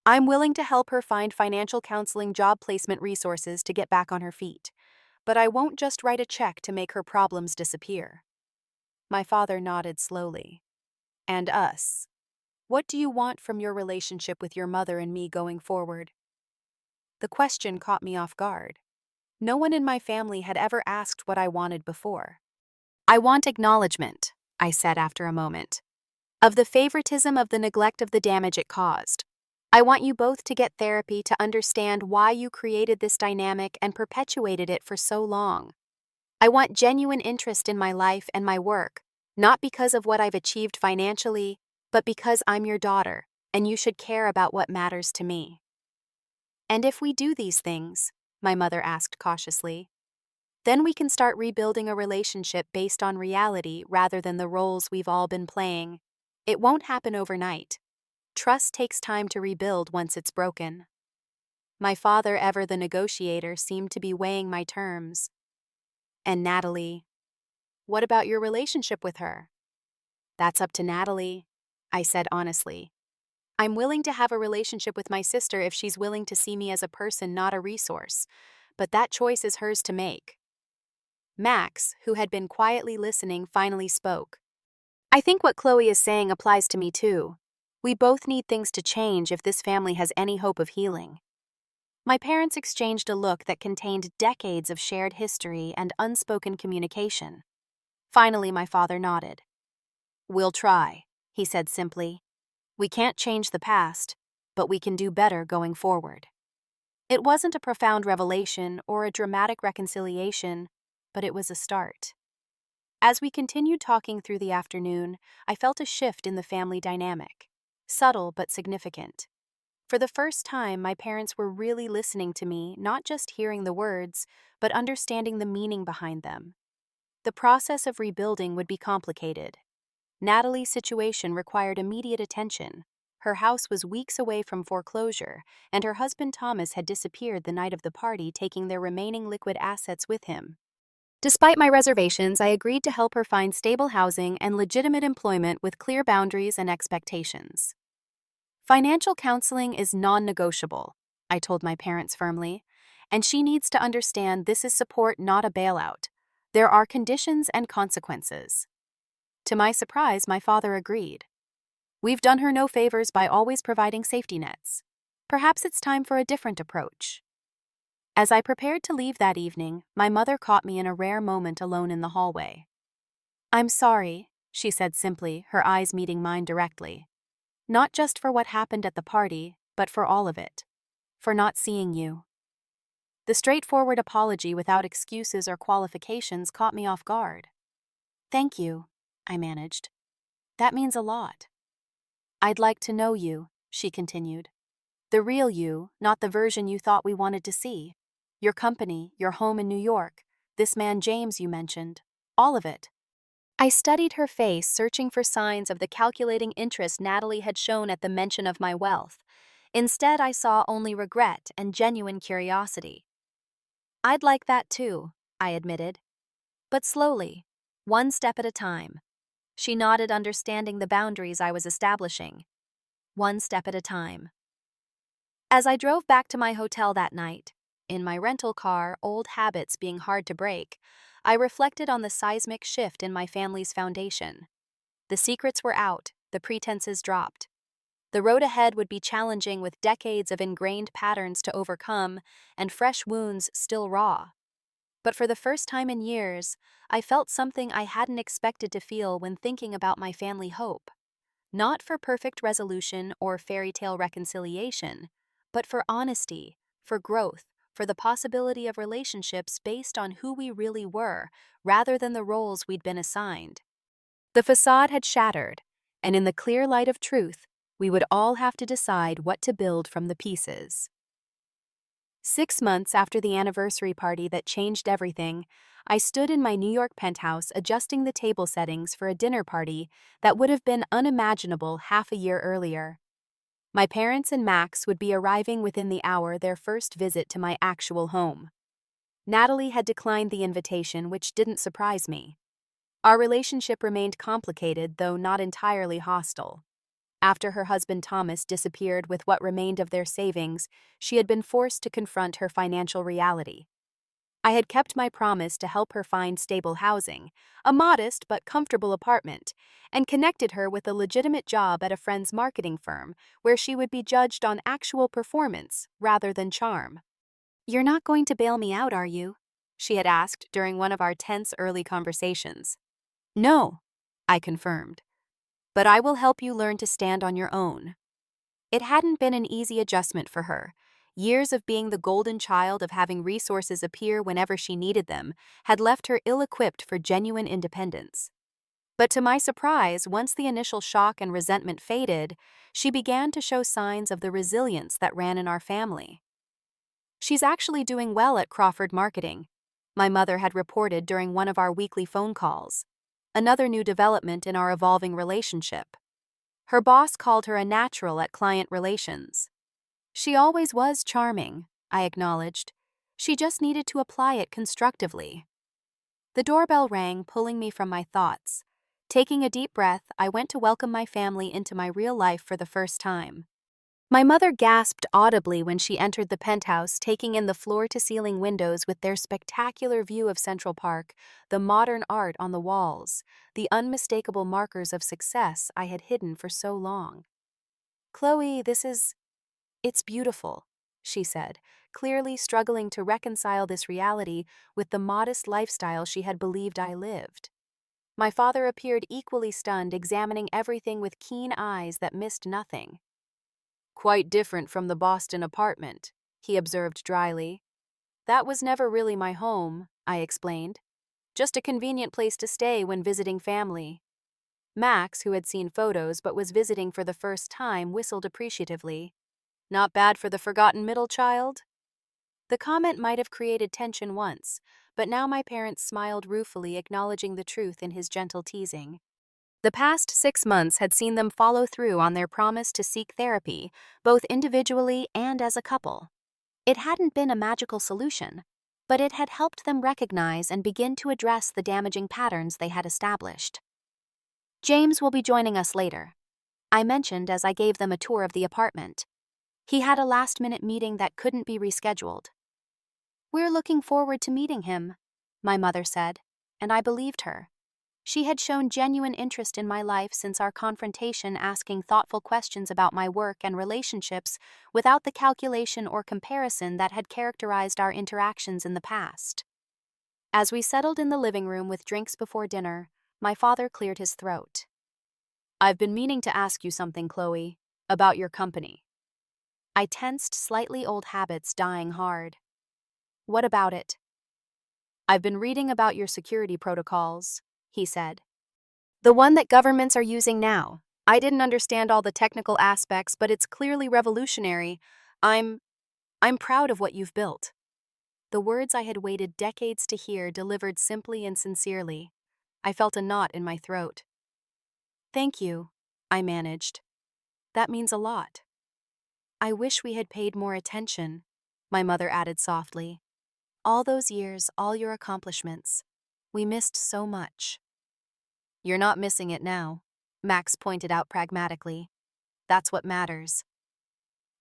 I'm willing to help her find financial counseling job placement resources to get back on her feet, but I won't just write a check to make her problems disappear. My father nodded slowly. And us? What do you want from your relationship with your mother and me going forward? The question caught me off guard. No one in my family had ever asked what I wanted before. I want acknowledgement, I said after a moment, of the favoritism, of the neglect, of the damage it caused. I want you both to get therapy to understand why you created this dynamic and perpetuated it for so long. I want genuine interest in my life and my work, not because of what I've achieved financially, but because I'm your daughter, and you should care about what matters to me. And if we do these things, my mother asked cautiously, then we can start rebuilding a relationship based on reality rather than the roles we've all been playing. It won't happen overnight. Trust takes time to rebuild once it's broken. My father, ever the negotiator, seemed to be weighing my terms. And Natalie, what about your relationship with her? That's up to Natalie, I said honestly. I'm willing to have a relationship with my sister if she's willing to see me as a person, not a resource, but that choice is hers to make. Max, who had been quietly listening, finally spoke. I think what Chloe is saying applies to me too. We both need things to change if this family has any hope of healing. My parents exchanged a look that contained decades of shared history and unspoken communication. Finally, my father nodded. We'll try, he said simply. We can't change the past, but we can do better going forward. It wasn't a profound revelation or a dramatic reconciliation, but it was a start. As we continued talking through the afternoon, I felt a shift in the family dynamic. Subtle but significant. For the first time, my parents were really listening to me, not just hearing the words, but understanding the meaning behind them. The process of rebuilding would be complicated. Natalie's situation required immediate attention. Her house was weeks away from foreclosure, and her husband Thomas had disappeared the night of the party, taking their remaining liquid assets with him. Despite my reservations, I agreed to help her find stable housing and legitimate employment with clear boundaries and expectations. Financial counseling is non-negotiable, I told my parents firmly, and she needs to understand this is support, not a bailout. There are conditions and consequences. To my surprise, my father agreed. We've done her no favors by always providing safety nets. Perhaps it's time for a different approach. As I prepared to leave that evening, my mother caught me in a rare moment alone in the hallway. I'm sorry, she said simply, her eyes meeting mine directly. Not just for what happened at the party, but for all of it. For not seeing you. The straightforward apology without excuses or qualifications caught me off guard. Thank you, I managed. That means a lot. I'd like to know you, she continued. The real you, not the version you thought we wanted to see. Your company, your home in New York, this man James you mentioned, all of it. I studied her face, searching for signs of the calculating interest Natalie had shown at the mention of my wealth. Instead, I saw only regret and genuine curiosity. I'd like that too, I admitted. But slowly, one step at a time. She nodded, understanding the boundaries I was establishing. One step at a time. As I drove back to my hotel that night, in my rental car, old habits being hard to break, I reflected on the seismic shift in my family's foundation. The secrets were out, the pretenses dropped. The road ahead would be challenging with decades of ingrained patterns to overcome and fresh wounds still raw. But for the first time in years, I felt something I hadn't expected to feel when thinking about my family hope. Not for perfect resolution or fairy tale reconciliation, but for honesty, for growth, for the possibility of relationships based on who we really were, rather than the roles we'd been assigned. The facade had shattered, and in the clear light of truth, we would all have to decide what to build from the pieces. 6 months after the anniversary party that changed everything, I stood in my New York penthouse adjusting the table settings for a dinner party that would have been unimaginable half a year earlier. My parents and Max would be arriving within the hour their first visit to my actual home. Natalie had declined the invitation, which didn't surprise me. Our relationship remained complicated, though not entirely hostile. After her husband Thomas disappeared with what remained of their savings, she had been forced to confront her financial reality. I had kept my promise to help her find stable housing, a modest but comfortable apartment, and connected her with a legitimate job at a friend's marketing firm where she would be judged on actual performance rather than charm. "You're not going to bail me out, are you?" she had asked during one of our tense early conversations. "No," I confirmed. "But I will help you learn to stand on your own." It hadn't been an easy adjustment for her. Years of being the golden child of having resources appear whenever she needed them had left her ill-equipped for genuine independence. But to my surprise, once the initial shock and resentment faded, she began to show signs of the resilience that ran in our family. "She's actually doing well at Crawford Marketing," my mother had reported during one of our weekly phone calls. Another new development in our evolving relationship. Her boss called her a natural at client relations. "She always was charming," I acknowledged. "She just needed to apply it constructively." The doorbell rang, pulling me from my thoughts. Taking a deep breath, I went to welcome my family into my real life for the first time. My mother gasped audibly when she entered the penthouse, taking in the floor-to-ceiling windows with their spectacular view of Central Park, the modern art on the walls, the unmistakable markers of success I had hidden for so long. "Chloe, it's beautiful," she said, clearly struggling to reconcile this reality with the modest lifestyle she had believed I lived. My father appeared equally stunned, examining everything with keen eyes that missed nothing. "Quite different from the Boston apartment," he observed dryly. "That was never really my home," I explained. "Just a convenient place to stay when visiting family." Max, who had seen photos but was visiting for the first time, whistled appreciatively. "Not bad for the forgotten middle child?" The comment might have created tension once, but now my parents smiled ruefully, acknowledging the truth in his gentle teasing. The past 6 months had seen them follow through on their promise to seek therapy, both individually and as a couple. It hadn't been a magical solution, but it had helped them recognize and begin to address the damaging patterns they had established. "James will be joining us later," I mentioned as I gave them a tour of the apartment. "He had a last-minute meeting that couldn't be rescheduled." "We're looking forward to meeting him," my mother said, and I believed her. She had shown genuine interest in my life since our confrontation, asking thoughtful questions about my work and relationships without the calculation or comparison that had characterized our interactions in the past. As we settled in the living room with drinks before dinner, my father cleared his throat. "I've been meaning to ask you something, Chloe, about your company." I tensed, slightly old habits dying hard. "What about it?" "I've been reading about your security protocols," he said. "The one that governments are using now. I didn't understand all the technical aspects, but it's clearly revolutionary. I'm proud of what you've built." The words I had waited decades to hear delivered simply and sincerely. I felt a knot in my throat. "Thank you," I managed. "That means a lot." "I wish we had paid more attention," my mother added softly. "All those years, all your accomplishments. We missed so much." "You're not missing it now," Max pointed out pragmatically. "That's what matters."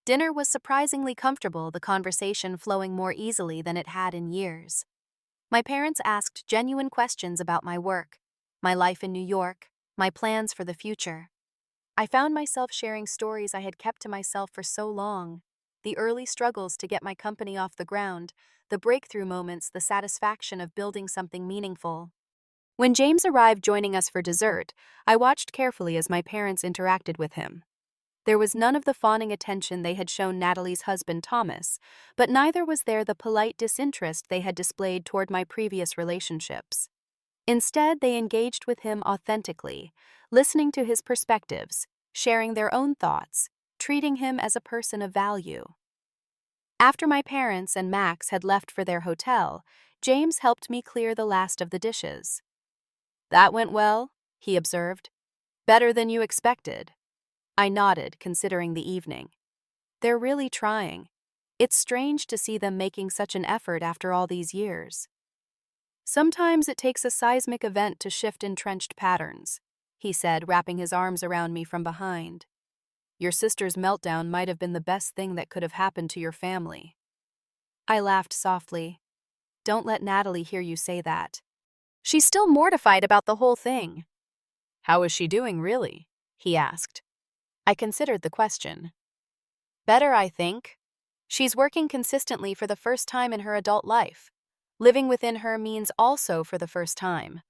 Dinner was surprisingly comfortable, the conversation flowing more easily than it had in years. My parents asked genuine questions about my work, my life in New York, my plans for the future. I found myself sharing stories I had kept to myself for so long. The early struggles to get my company off the ground, the breakthrough moments, the satisfaction of building something meaningful. When James arrived joining us for dessert, I watched carefully as my parents interacted with him. There was none of the fawning attention they had shown Natalie's husband Thomas, but neither was there the polite disinterest they had displayed toward my previous relationships. Instead, they engaged with him authentically, listening to his perspectives, sharing their own thoughts, treating him as a person of value. After my parents and Max had left for their hotel, James helped me clear the last of the dishes. "That went well," he observed. "Better than you expected." I nodded, considering the evening. They're really trying. It's strange to see them making such an effort after all these years. "Sometimes it takes a seismic event to shift entrenched patterns," he said, wrapping his arms around me from behind. "Your sister's meltdown might have been the best thing that could have happened to your family." I laughed softly. "Don't let Natalie hear you say that. She's still mortified about the whole thing." "How is she doing, really?" he asked. I considered the question. "Better, I think. She's working consistently for the first time in her adult life. Living within her means also for the first time.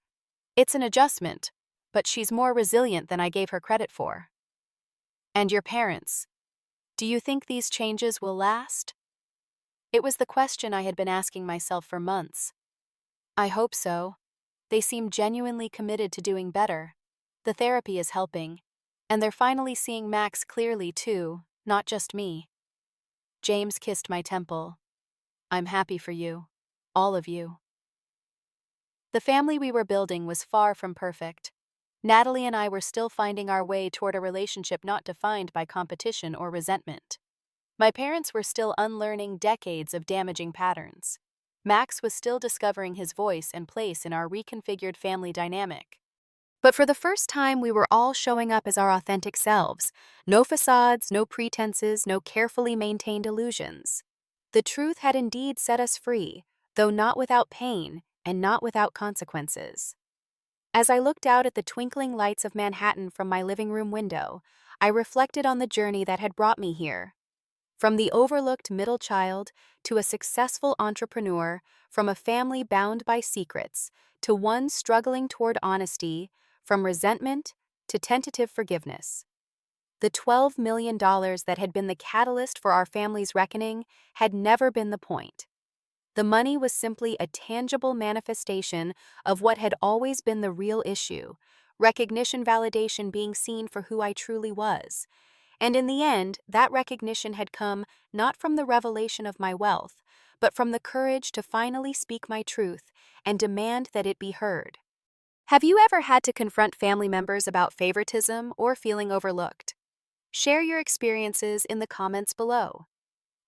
It's an adjustment, but she's more resilient than I gave her credit for." "And your parents? Do you think these changes will last?" It was the question I had been asking myself for months. "I hope so. They seem genuinely committed to doing better. The therapy is helping, and they're finally seeing Max clearly too, not just me." James kissed my temple. "I'm happy for you. All of you." The family we were building was far from perfect. Natalie and I were still finding our way toward a relationship not defined by competition or resentment. My parents were still unlearning decades of damaging patterns. Max was still discovering his voice and place in our reconfigured family dynamic. But for the first time, we were all showing up as our authentic selves. No facades, no pretenses, no carefully maintained illusions. The truth had indeed set us free, though not without pain and not without consequences. As I looked out at the twinkling lights of Manhattan from my living room window, I reflected on the journey that had brought me here. From the overlooked middle child to a successful entrepreneur, from a family bound by secrets to one struggling toward honesty, from resentment to tentative forgiveness. The $12 million that had been the catalyst for our family's reckoning had never been the point. The money was simply a tangible manifestation of what had always been the real issue: recognition, validation, being seen for who I truly was. And in the end, that recognition had come not from the revelation of my wealth, but from the courage to finally speak my truth and demand that it be heard. Have you ever had to confront family members about favoritism or feeling overlooked? Share your experiences in the comments below.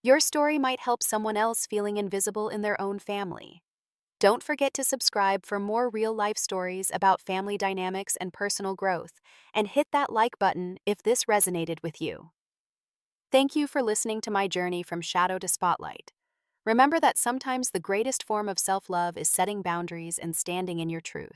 Your story might help someone else feeling invisible in their own family. Don't forget to subscribe for more real-life stories about family dynamics and personal growth, and hit that like button if this resonated with you. Thank you for listening to my journey from shadow to spotlight. Remember that sometimes the greatest form of self-love is setting boundaries and standing in your truth.